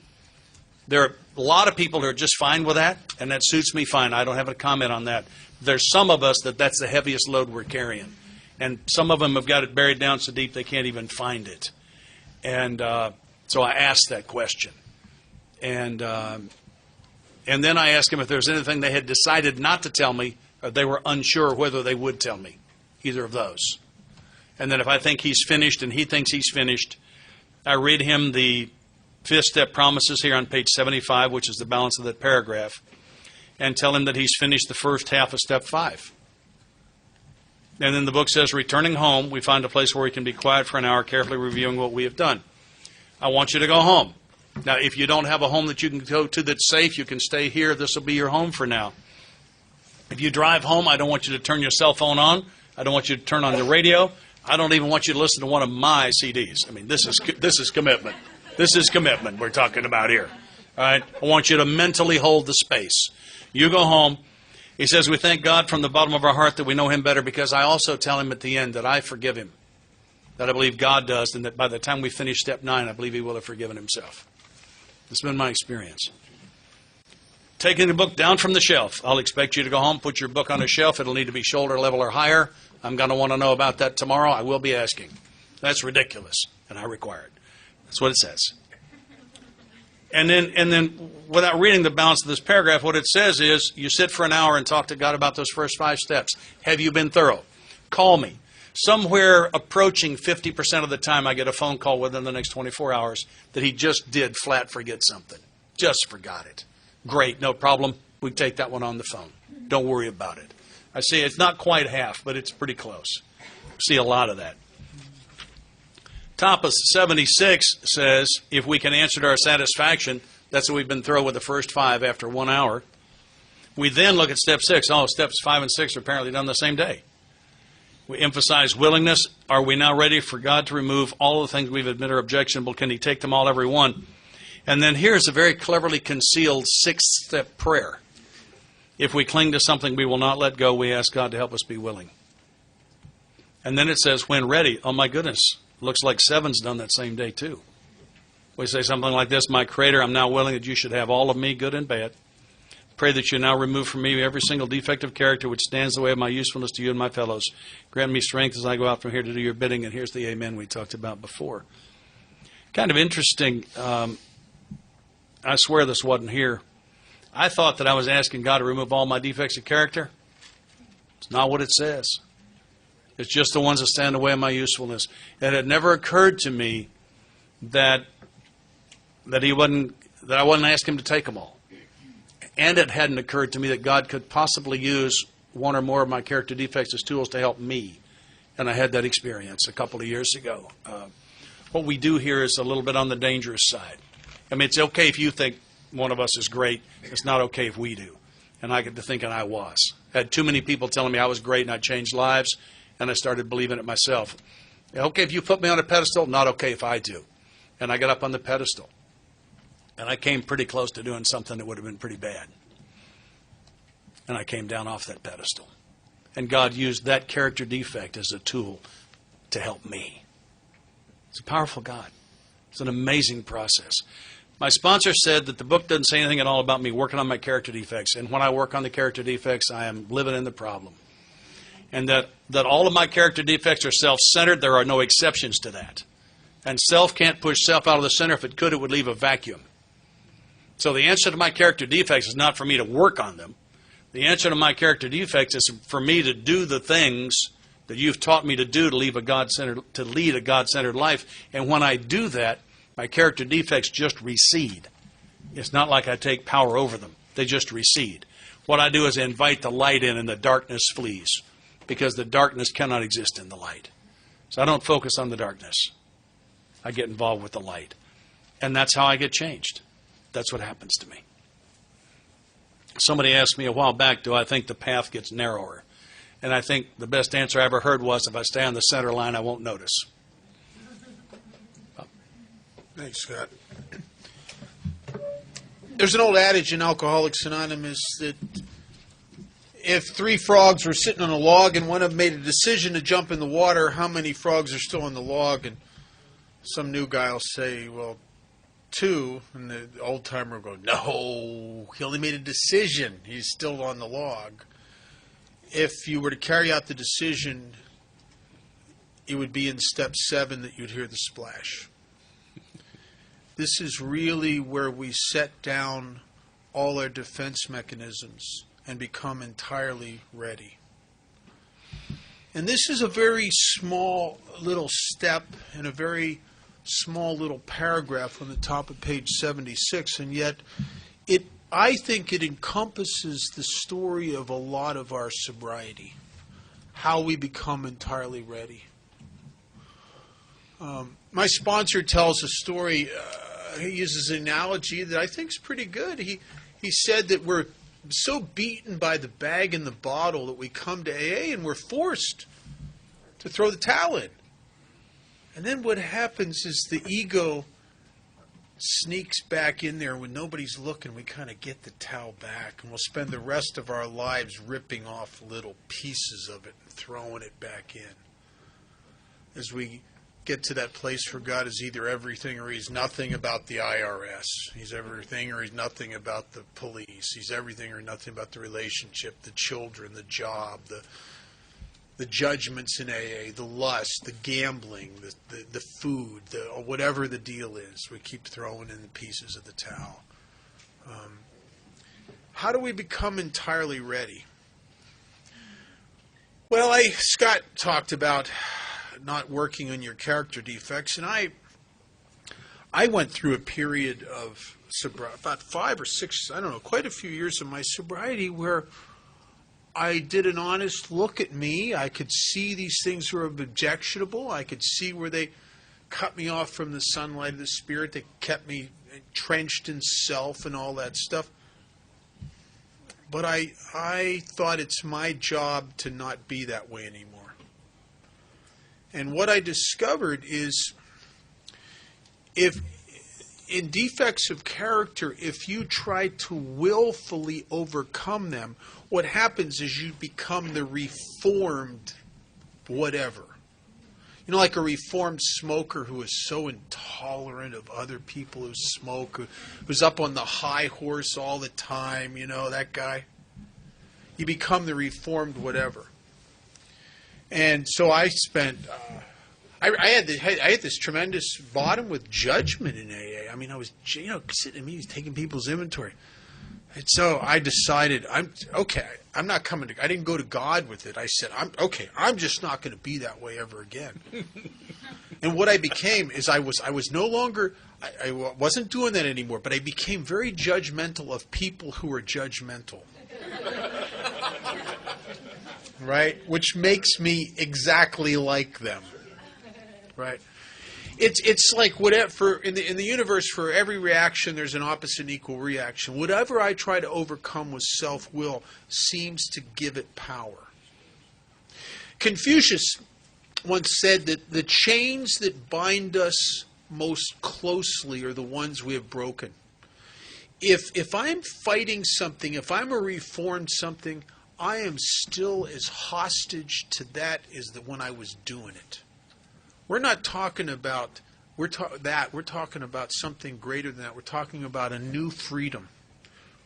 There are a lot of people who are just fine with that, and that suits me fine. I don't have a comment on that. There's some of us that's the heaviest load we're carrying. And some of them have got it buried down so deep they can't even find it. And so I asked that question. And then I asked him if there's anything they had decided not to tell me, or they were unsure whether they would tell me, either of those. And then if I think he's finished and he thinks he's finished, I read him the 5th step promises here on page 75, which is the balance of that paragraph, and tell him that he's finished the first half of step 5. And then the book says, returning home, we find a place where we can be quiet for an hour, carefully reviewing what we have done. I want you to go home. Now, if you don't have a home that you can go to that's safe, you can stay here. This will be your home for now. If you drive home, I don't want you to turn your cell phone on. I don't want you to turn on the radio. I don't even want you to listen to one of my CDs. I mean, this is commitment. This is commitment we're talking about here. All right? I want you to mentally hold the space. You go home. He says, we thank God from the bottom of our heart that we know him better, because I also tell him at the end that I forgive him, that I believe God does, and that by the time we finish step 9, I believe he will have forgiven himself. It's been my experience. Taking the book down from the shelf. I'll expect you to go home, put your book on a shelf. It'll need to be shoulder level or higher. I'm going to want to know about that tomorrow. I will be asking. That's ridiculous, and I require it. That's what it says. And then, without reading the balance of this paragraph, what it says is, you sit for an hour and talk to God about those first 5 steps. Have you been thorough? Call me. Somewhere approaching 50% of the time, I get a phone call within the next 24 hours that he just did flat forget something. Just forgot it. Great, no problem. We take that one on the phone. Don't worry about it. I see it's not quite half, but it's pretty close. See a lot of that. Top of 76 says, if we can answer to our satisfaction, that's what we've been through with the first 5 after 1 hour. We then look at step 6. Oh, steps 5 and 6 are apparently done the same day. We emphasize willingness. Are we now ready for God to remove all the things we've admitted are objectionable? Can he take them all, every one? And then here's a very cleverly concealed 6-step prayer. If we cling to something we will not let go, we ask God to help us be willing. And then it says, when ready, oh my goodness, looks like 7's done that same day too. We say something like this, my Creator, I'm now willing that you should have all of me, good and bad. Pray that you now remove from me every single defect of character which stands in the way of my usefulness to you and my fellows. Grant me strength as I go out from here to do your bidding. And here's the amen we talked about before. Kind of interesting. I swear this wasn't here. I thought that I was asking God to remove all my defects of character. It's not what it says. It's just the ones that stand in the way of my usefulness. And it never occurred to me that I wouldn't ask him to take them all. And it hadn't occurred to me that God could possibly use one or more of my character defects as tools to help me. And I had that experience a couple of years ago. What we do here is a little bit on the dangerous side. I mean, it's okay if you think one of us is great. It's not okay if we do. And I get to thinking I was. I had too many people telling me I was great and I changed lives, and I started believing it myself. Okay if you put me on a pedestal, not okay if I do. And I got up on the pedestal. And I came pretty close to doing something that would have been pretty bad. And I came down off that pedestal. And God used that character defect as a tool to help me. It's a powerful God. It's an amazing process. My sponsor said that the book doesn't say anything at all about me working on my character defects. And when I work on the character defects, I am living in the problem. And that all of my character defects are self-centered. There are no exceptions to that. And self can't push self out of the center. If it could, it would leave a vacuum. So the answer to my character defects is not for me to work on them. The answer to my character defects is for me to do the things that you've taught me to do to lead a God-centered life. And when I do that, my character defects just recede. It's not like I take power over them. They just recede. What I do is invite the light in and the darkness flees, because the darkness cannot exist in the light. So I don't focus on the darkness. I get involved with the light. And that's how I get changed. That's what happens to me. Somebody asked me a while back, do I think the path gets narrower? And I think the best answer I ever heard was, if I stay on the center line, I won't notice. Thanks, Scott. There's an old adage in Alcoholics Anonymous that if 3 frogs were sitting on a log and one of them made a decision to jump in the water, how many frogs are still in the log? And some new guy will say, well, 2, and the old timer will go, no, he only made a decision. He's still on the log. If you were to carry out the decision, it would be in step 7 that you'd hear the splash. This is really where we set down all our defense mechanisms and become entirely ready. And this is a very small little step in a very small little paragraph on the top of page 76, and yet I think it encompasses the story of a lot of our sobriety, how we become entirely ready. My sponsor tells a story. He uses an analogy that I think is pretty good. He said that we're so beaten by the bag and the bottle that we come to AA and we're forced to throw the towel in. And then what happens is the ego sneaks back in there when nobody's looking. We kind of get the towel back, and we'll spend the rest of our lives ripping off little pieces of it and throwing it back in. As we get to that place where God is either everything or he's nothing about the IRS. He's everything or he's nothing about the police. He's everything or nothing about the relationship, the children, the job, the judgments in AA, the lust, the gambling, the food, or whatever the deal is. We keep throwing in the pieces of the towel. How do we become entirely ready? Well, Scott talked about not working on your character defects, and I went through a period of sobriety, about 5 or 6, I don't know, quite a few years of my sobriety where I did an honest look at me. I could see these things were objectionable. I could see where they cut me off from the sunlight of the Spirit. They kept me entrenched in self and all that stuff. But I thought it's my job to not be that way anymore. And what I discovered is if in defects of character, if you try to willfully overcome them, what happens is you become the reformed whatever. You know, like a reformed smoker who is so intolerant of other people who smoke, who's up on the high horse all the time, you know, that guy. You become the reformed whatever. And so I spent, I had this tremendous bottom with judgment in AA. I mean, I was, sitting at meetings taking people's inventory. And so I decided, I'm not coming to, I didn't go to God with it. I said, I'm just not going to be that way ever again. And what I became is I was no longer, I wasn't doing that anymore, but I became very judgmental of people who were judgmental. Right? Which makes me exactly like them. Right? It's like whatever in the universe, for every reaction there's an opposite and equal reaction. Whatever I try to overcome with self-will seems to give it power. Confucius once said that the chains that bind us most closely are the ones we have broken. If I'm fighting something, if I'm a reformed something, I am still as hostage to that as when I was doing it. We're not talking about we're talking about something greater than that. We're talking about a new freedom.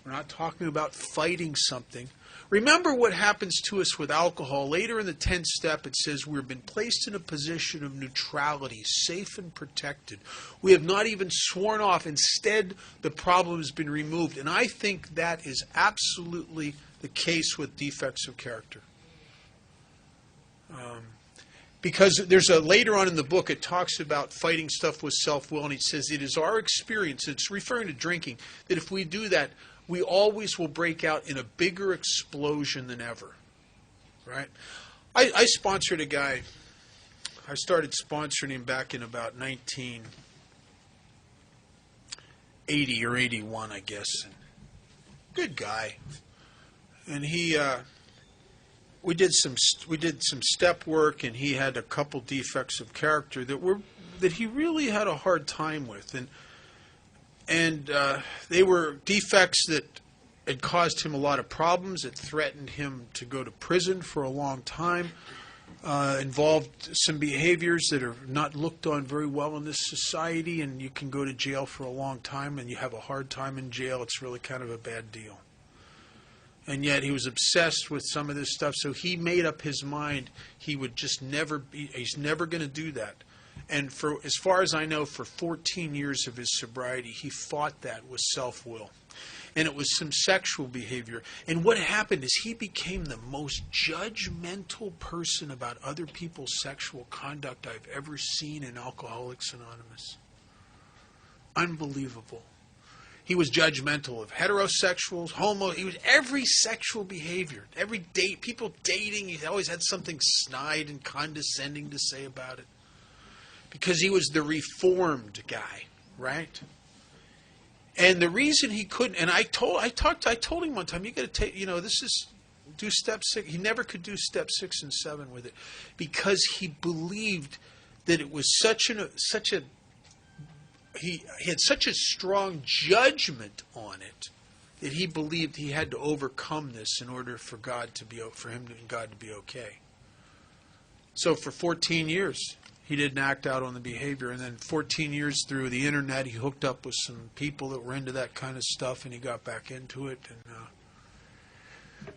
We're not talking about fighting something. Remember what happens to us with alcohol. Later in the 10th step, it says we've been placed in a position of neutrality, safe and protected. We have not even sworn off. Instead, the problem has been removed. And I think that is absolutely the case with defects of character. Because there's later on in the book, it talks about fighting stuff with self-will, and it says it is our experience, it's referring to drinking, that if we do that, we always will break out in a bigger explosion than ever. Right? I sponsored a guy, I started sponsoring him back in about 1980 or 81, I guess. Good guy. And we did some step work, and he had a couple defects of character that he really had a hard time with, and they were defects that had caused him a lot of problems. It threatened him to go to prison for a long time. Involved some behaviors that are not looked on very well in this society, and you can go to jail for a long time, and you have a hard time in jail. It's really kind of a bad deal. And yet he was obsessed with some of this stuff, so he made up his mind he would just he's never going to do that. And for as far as I know, for 14 years of his sobriety, he fought that with self-will. And it was some sexual behavior. And what happened is he became the most judgmental person about other people's sexual conduct I've ever seen in Alcoholics Anonymous. Unbelievable. He was judgmental of heterosexuals, he was every sexual behavior, every date, people dating, he always had something snide and condescending to say about it. Because he was the reformed guy, right? And the reason he couldn't, and I told him one time, you got to take, this is do step 6. He never could do step 6 and 7 with it because he believed that it was he had such a strong judgment on it that he believed he had to overcome this in order for him and God to be okay. So for 14 years, he didn't act out on the behavior. And then 14 years through the internet, he hooked up with some people that were into that kind of stuff, and he got back into it.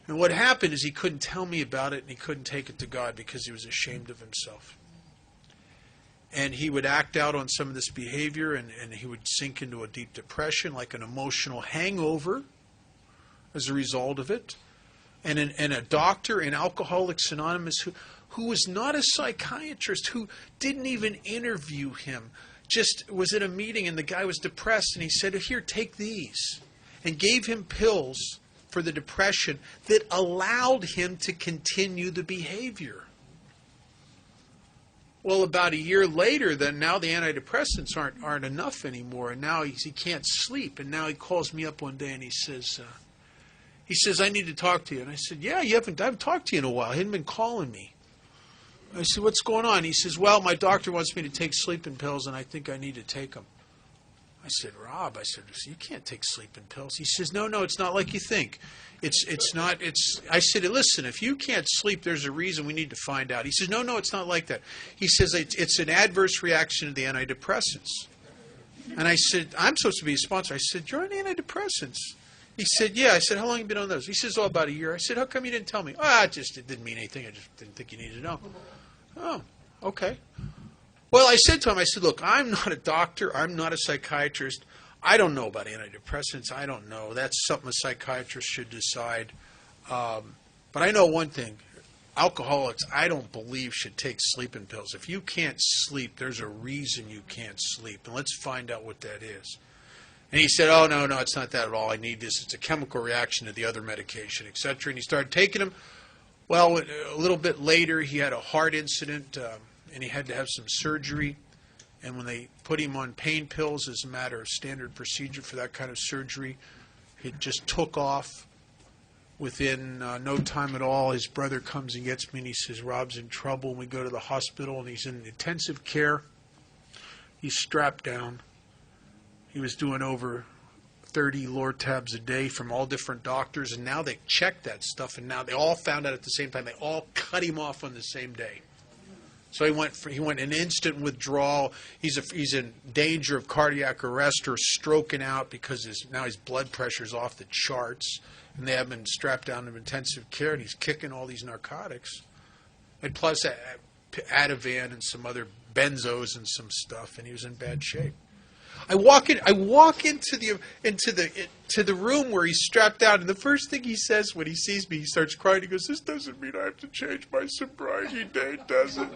And what happened is he couldn't tell me about it, and he couldn't take it to God because he was ashamed of himself. And he would act out on some of this behavior, and he would sink into a deep depression, like an emotional hangover as a result of it. And a doctor in Alcoholics Anonymous who was not a psychiatrist, who didn't even interview him, just was at a meeting, and the guy was depressed, and he said, here, take these, and gave him pills for the depression that allowed him to continue the behavior. Well, about a year later, then now the antidepressants aren't enough anymore, and now he can't sleep. And now he calls me up one day and he says, I need to talk to you. And I said, yeah, I haven't talked to you in a while. He hadn't been calling me. I said, what's going on? He says, well, my doctor wants me to take sleeping pills, and I think I need to take them. I said, Rob, you can't take sleeping pills. He says, no, it's not like you think. It's not. I said, listen, if you can't sleep, there's a reason. We need to find out. He says, no, it's not like that. He says, it's an adverse reaction to the antidepressants. And I said, I'm supposed to be a sponsor. I said, you're on antidepressants. He said, yeah. I said, how long have you been on those? He says, about a year. I said, how come you didn't tell me? It didn't mean anything. I just didn't think you needed to know. Oh, okay. Well, I said to him, look, I'm not a doctor. I'm not a psychiatrist. I don't know about antidepressants. I don't know. That's something a psychiatrist should decide. But I know one thing. Alcoholics, I don't believe, should take sleeping pills. If you can't sleep, there's a reason you can't sleep. And let's find out what that is. And he said, oh, no, it's not that at all. I need this. It's a chemical reaction to the other medication, etc. And he started taking them. Well, a little bit later, he had a heart incident, and he had to have some surgery. And when they put him on pain pills as a matter of standard procedure for that kind of surgery, it just took off. Within no time at all, his brother comes and gets me, and he says, Rob's in trouble. And we go to the hospital, and he's in intensive care. He's strapped down. He was doing over 30 Lortabs a day from all different doctors, and now they checked that stuff, and now they all found out at the same time. They all cut him off on the same day. So he went an instant withdrawal. He's in danger of cardiac arrest or stroking out because now his blood pressure's off the charts, and they have him strapped down to intensive care, and he's kicking all these narcotics, and plus Ativan and some other benzos and some stuff, and he was in bad shape. I walk into the room where he's strapped out, and the first thing he says when he sees me, he starts crying. He goes, "This doesn't mean I have to change my sobriety date, does it?"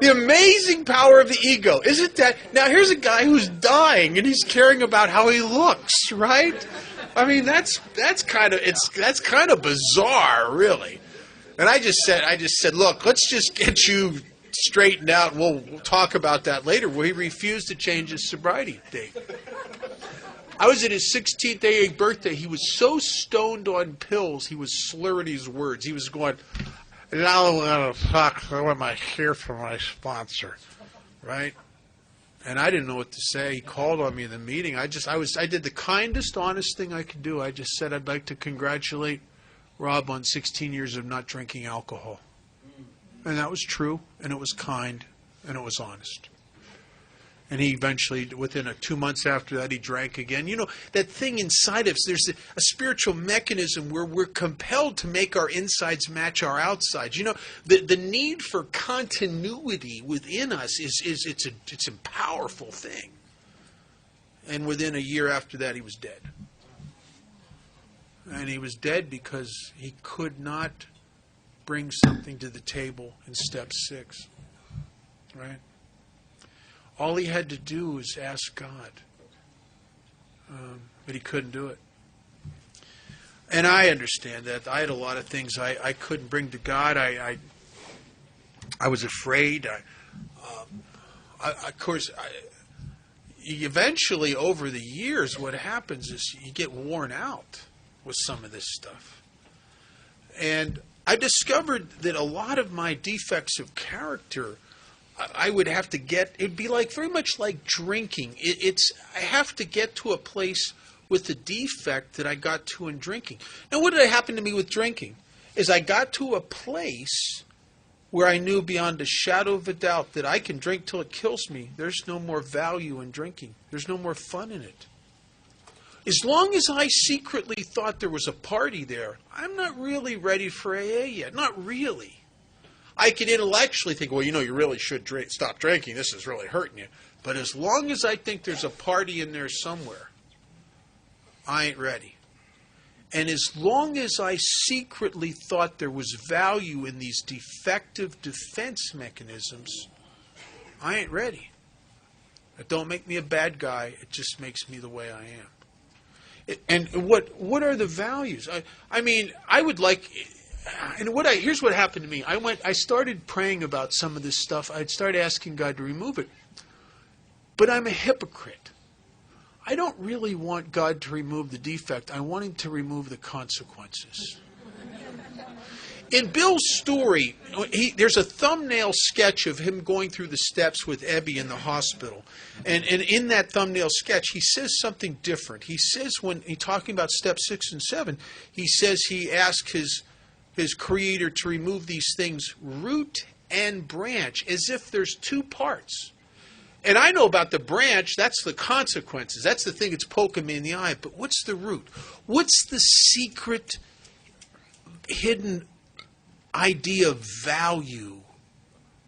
The amazing power of the ego, isn't that? Now here's a guy who's dying, and he's caring about how he looks, right? I mean, that's kind of bizarre, really. And I just said, look, let's just get you straightened out, and we'll talk about that later. Well, he refused to change his sobriety date. I was at his 16th AA birthday. He was so stoned on pills, he was slurring his words. He was going, now I'm going to talk when I hear from my sponsor, right? And I didn't know what to say. He called on me in the meeting. I did the kindest, honest thing I could do. I just said, I'd like to congratulate Rob on 16 years of not drinking alcohol. And that was true, and it was kind, and it was honest. And he eventually, within 2 months after that, he drank again. You know, that thing inside of us, there's a spiritual mechanism where we're compelled to make our insides match our outsides. You know, the need for continuity within us it's a powerful thing. And within a year after that, he was dead. And he was dead because he could not bring something to the table in step 6, right? All he had to do was ask God, but he couldn't do it. And I understand that. I had a lot of things I couldn't bring to God. I was afraid. eventually, over the years, what happens is you get worn out with some of this stuff. And I discovered that a lot of my defects of character, I would have to get, it'd be like very much like drinking. I have to get to a place with the defect that I got to in drinking. Now, what did happen to me with drinking? Is I got to a place where I knew beyond a shadow of a doubt that I can drink till it kills me. There's no more value in drinking. There's no more fun in it. As long as I secretly thought there was a party there, I'm not really ready for AA yet. Not really. I can intellectually think, well, you really should stop drinking. This is really hurting you. But as long as I think there's a party in there somewhere, I ain't ready. And as long as I secretly thought there was value in these defective defense mechanisms, I ain't ready. It don't make me a bad guy. It just makes me the way I am. And what are the values? I would like, and here's what happened to me. I started praying about some of this stuff. I'd started asking God to remove it. But I'm a hypocrite. I don't really want God to remove the defect. I want him to remove the consequences. In Bill's story, there's a thumbnail sketch of him going through the steps with Ebby in the hospital. And in that thumbnail sketch, he says something different. He says, when he's talking about steps 6 and 7, he says he asked his creator to remove these things, root and branch, as if there's two parts. And I know about the branch, that's the consequences. That's the thing that's poking me in the eye. But what's the root? What's the secret, hidden idea of value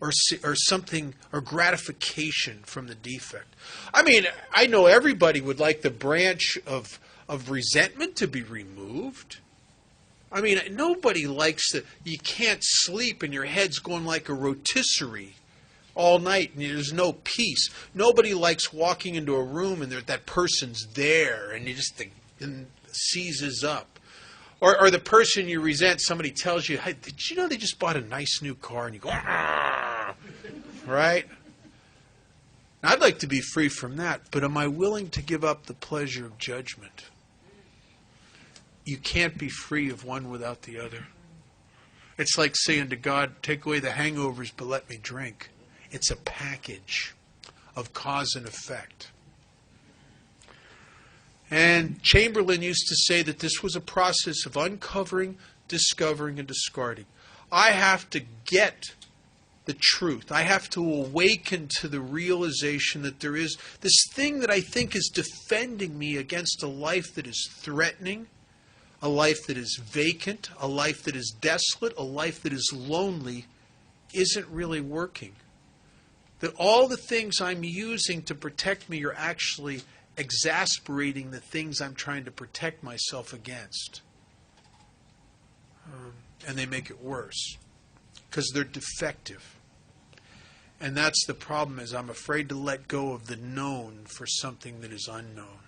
or something, or gratification from the defect? I know everybody would like the branch of resentment to be removed. Nobody likes that you can't sleep and your head's going like a rotisserie all night and there's no peace. Nobody likes walking into a room and that person's there and you just seizes up. Or the person you resent, somebody tells you, hey, did you know they just bought a nice new car? And you go, ah, right? Now, I'd like to be free from that, but am I willing to give up the pleasure of judgment? You can't be free of one without the other. It's like saying to God, take away the hangovers, but let me drink. It's a package of cause and effect. And Chamberlain used to say that this was a process of uncovering, discovering, and discarding. I have to get the truth. I have to awaken to the realization that there is this thing that I think is defending me against a life that is threatening, a life that is vacant, a life that is desolate, a life that is lonely, isn't really working. That all the things I'm using to protect me are actually exasperating the things I'm trying to protect myself against. And they make it worse because they're defective. And that's the problem, is I'm afraid to let go of the known for something that is unknown.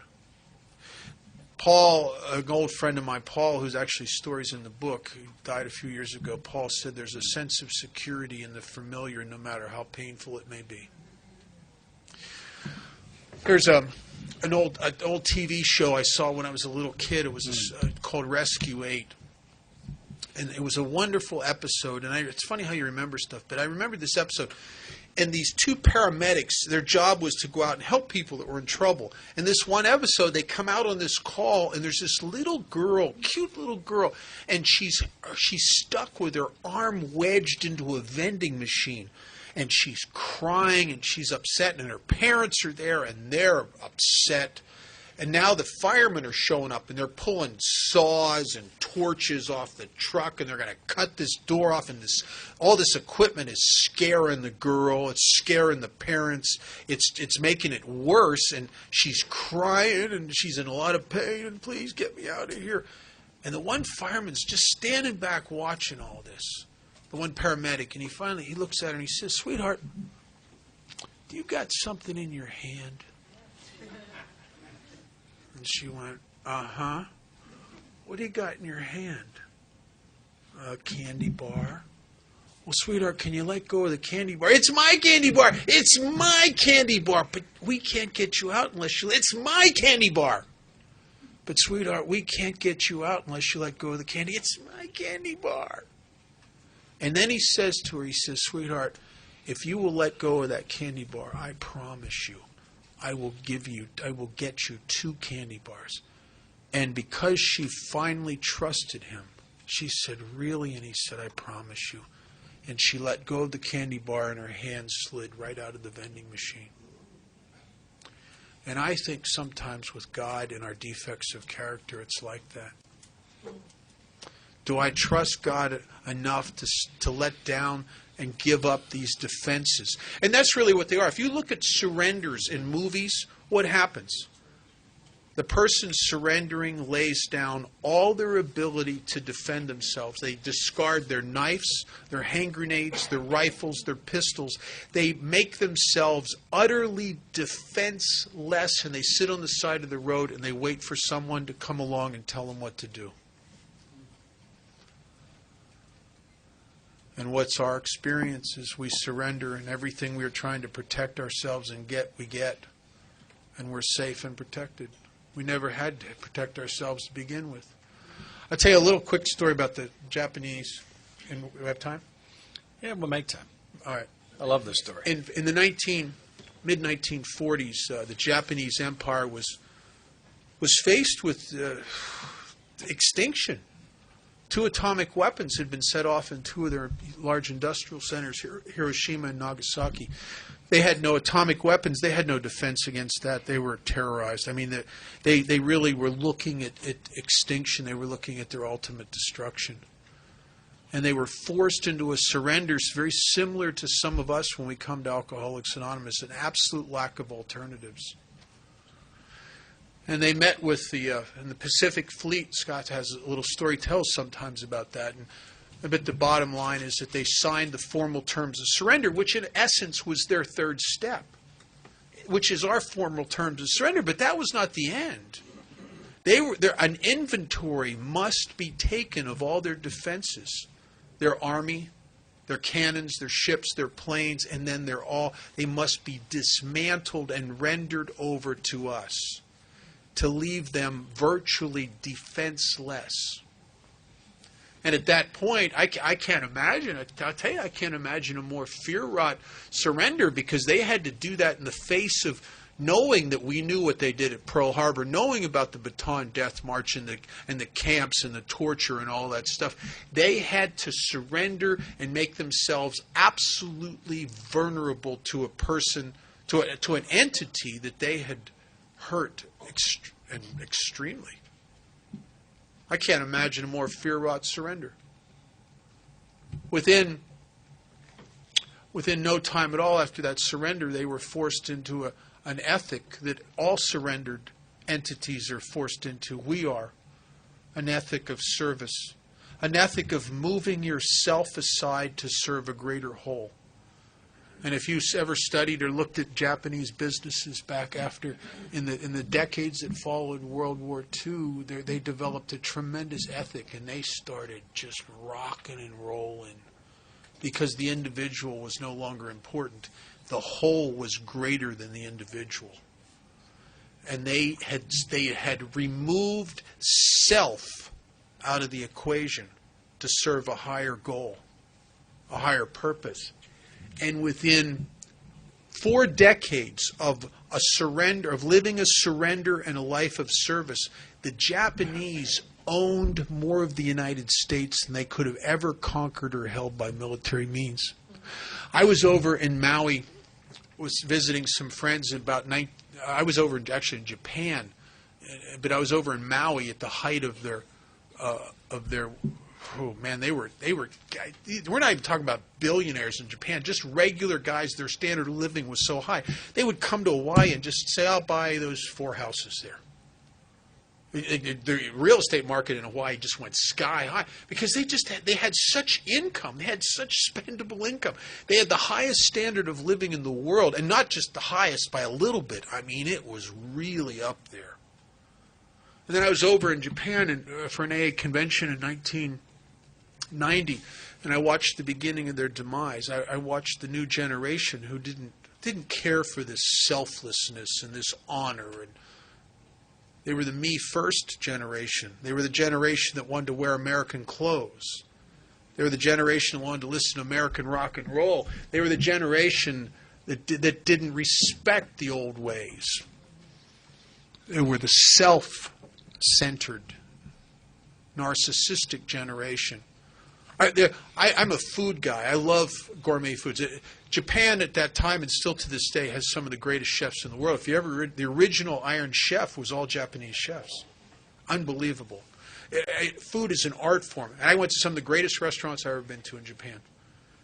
Paul, an old friend of mine, Paul, who's actually stories in the book, who died a few years ago, Paul said there's a sense of security in the familiar no matter how painful it may be. There's an old TV show I saw when I was a little kid. It was called Rescue 8. And it was a wonderful episode. And it's funny how you remember stuff, but I remember this episode. And these two paramedics, their job was to go out and help people that were in trouble. And this one episode, they come out on this call, and there's this little girl, cute little girl, and she's stuck with her arm wedged into a vending machine. And she's crying, and she's upset, and her parents are there, and they're upset. And now the firemen are showing up, and they're pulling saws and torches off the truck, and they're going to cut this door off, and all this equipment is scaring the girl. It's scaring the parents. It's making it worse, and she's crying, and she's in a lot of pain, and please get me out of here. And the one fireman's just standing back watching all this, the one paramedic, and he looks at her, and he says, "Sweetheart, do you got something in your hand?" And she went, "Uh-huh. What do you got in your hand?" "A candy bar." well, sweetheart, can you let go of the candy bar? It's my candy bar. It's my candy bar. But we can't get you out unless you... It's my candy bar. But, sweetheart, we can't get you out unless you let go of the candy. It's my candy bar. And then he says to her, he says, sweetheart, if you will let go of that candy bar, I promise you, I will get you 2 candy bars. And because she finally trusted him, she said, really? And he said, I promise you. And she let go of the candy bar and her hand slid right out of the vending machine. And I think sometimes with God and our defects of character, it's like that. Do I trust God enough to let down and give up these defenses? And that's really what they are. If you look at surrenders in movies, what happens? The person surrendering lays down all their ability to defend themselves. They discard their knives, their hand grenades, their rifles, their pistols. They make themselves utterly defenseless, and they sit on the side of the road and they wait for someone to come along and tell them what to do. And what's our experience is we surrender, and everything we're trying to protect ourselves and get, we get. And we're safe and protected. We never had to protect ourselves to begin with. I'll tell you a little quick story about the Japanese. And we have time? Yeah, we'll make time. All right. I love this story. In the mid-1940s, the Japanese Empire was faced with extinction. 2 atomic weapons had been set off in 2 of their large industrial centers, Hiroshima and Nagasaki. They had no atomic weapons. They had no defense against that. They were terrorized. I mean, they really were looking at extinction. They were looking at their ultimate destruction. And they were forced into a surrender very similar to some of us when we come to Alcoholics Anonymous, an absolute lack of alternatives. And they met with the Pacific Fleet. Scott has a little story, tells sometimes about that. But the bottom line is that they signed the formal terms of surrender, which in essence was their 3rd step, which is our formal terms of surrender. But that was not the end. An inventory must be taken of all their defenses, their army, their cannons, their ships, their planes, and then they must be dismantled and rendered over to us to leave them virtually defenseless. And at that point, I can't imagine, I'll tell you, I can't imagine a more fear-wrought surrender, because they had to do that in the face of knowing that we knew what they did at Pearl Harbor, knowing about the Bataan Death March and the camps and the torture and all that stuff. They had to surrender and make themselves absolutely vulnerable to a person, to an entity that they had hurt extremely. I can't imagine a more fear-wrought surrender. Within no time at all after that surrender, they were forced into an ethic that all surrendered entities are forced into. We are an ethic of service, an ethic of moving yourself aside to serve a greater whole. And if you ever studied or looked at Japanese businesses back after, in the decades that followed World War II, they developed a tremendous ethic, and they started just rocking and rolling because the individual was no longer important. The whole was greater than the individual. And they had removed self out of the equation to serve a higher goal, a higher purpose. And within 4 decades of a surrender, of living a surrender and a life of service, the Japanese owned more of the United States than they could have ever conquered or held by military means. I was over in Maui, was visiting some friends I was over actually in Japan, but I was over in Maui at the height of their oh man, we're not even talking about billionaires in Japan, just regular guys. Their standard of living was so high. They would come to Hawaii and just say, I'll buy those 4 houses there. The real estate market in Hawaii just went sky high because they had such income. They had such spendable income. They had the highest standard of living in the world, and not just the highest by a little bit. I mean, it was really up there. And then I was over in Japan for an AA convention in 1990, and I watched the beginning of their demise. I watched the new generation who didn't care for this selflessness and this honor. And they were the me first generation. They were the generation that wanted to wear American clothes. They were the generation that wanted to listen to American rock and roll. They were the generation that didn't respect the old ways. They were the self-centered, narcissistic generation. I'm a food guy. I love gourmet foods. Japan at that time, and still to this day, has some of the greatest chefs in the world. If you ever read, the original Iron Chef was all Japanese chefs. Unbelievable. Food is an art form. And I went to some of the greatest restaurants I've ever been to in Japan.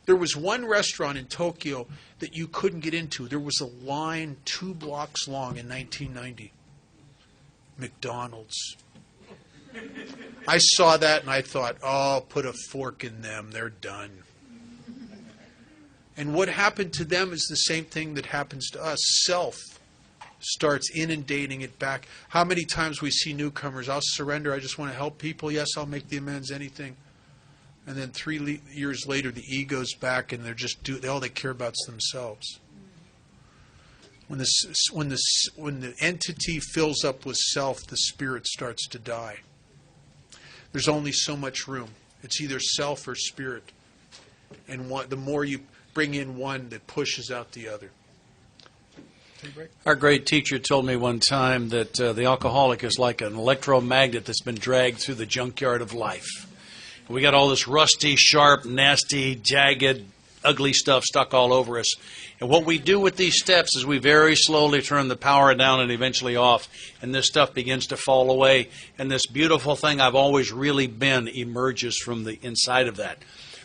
There was one restaurant in Tokyo that you couldn't get into. There was a line 2 blocks long in 1990. McDonald's. I saw that and I thought, oh, put a fork in them. They're done. And what happened to them is the same thing that happens to us. Self starts inundating it back. How many times we see newcomers, I'll surrender, I just want to help people. Yes, I'll make the amends, anything. And then 3 years later, the ego's back and they're just all they care about is themselves. When the entity fills up with self, the spirit starts to die. There's only so much room. It's either self or spirit. And the more you bring in one, that pushes out the other. Our great teacher told me one time that the alcoholic is like an electromagnet that's been dragged through the junkyard of life. We got all this rusty, sharp, nasty, jagged, ugly stuff stuck all over us. And what we do with these steps is we very slowly turn the power down and eventually off, and this stuff begins to fall away. And this beautiful thing I've always really been emerges from the inside of that.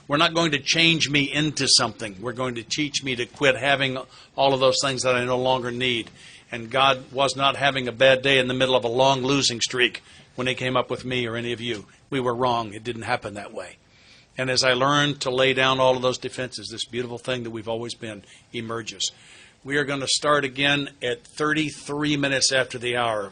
We're not going to change me into something. We're going to teach me to quit having all of those things that I no longer need. And God was not having a bad day in the middle of a long losing streak when He came up with me or any of you. We were wrong. It didn't happen that way. And as I learned to lay down all of those defenses, this beautiful thing that we've always been emerges. We are going to start again at 33 minutes after the hour.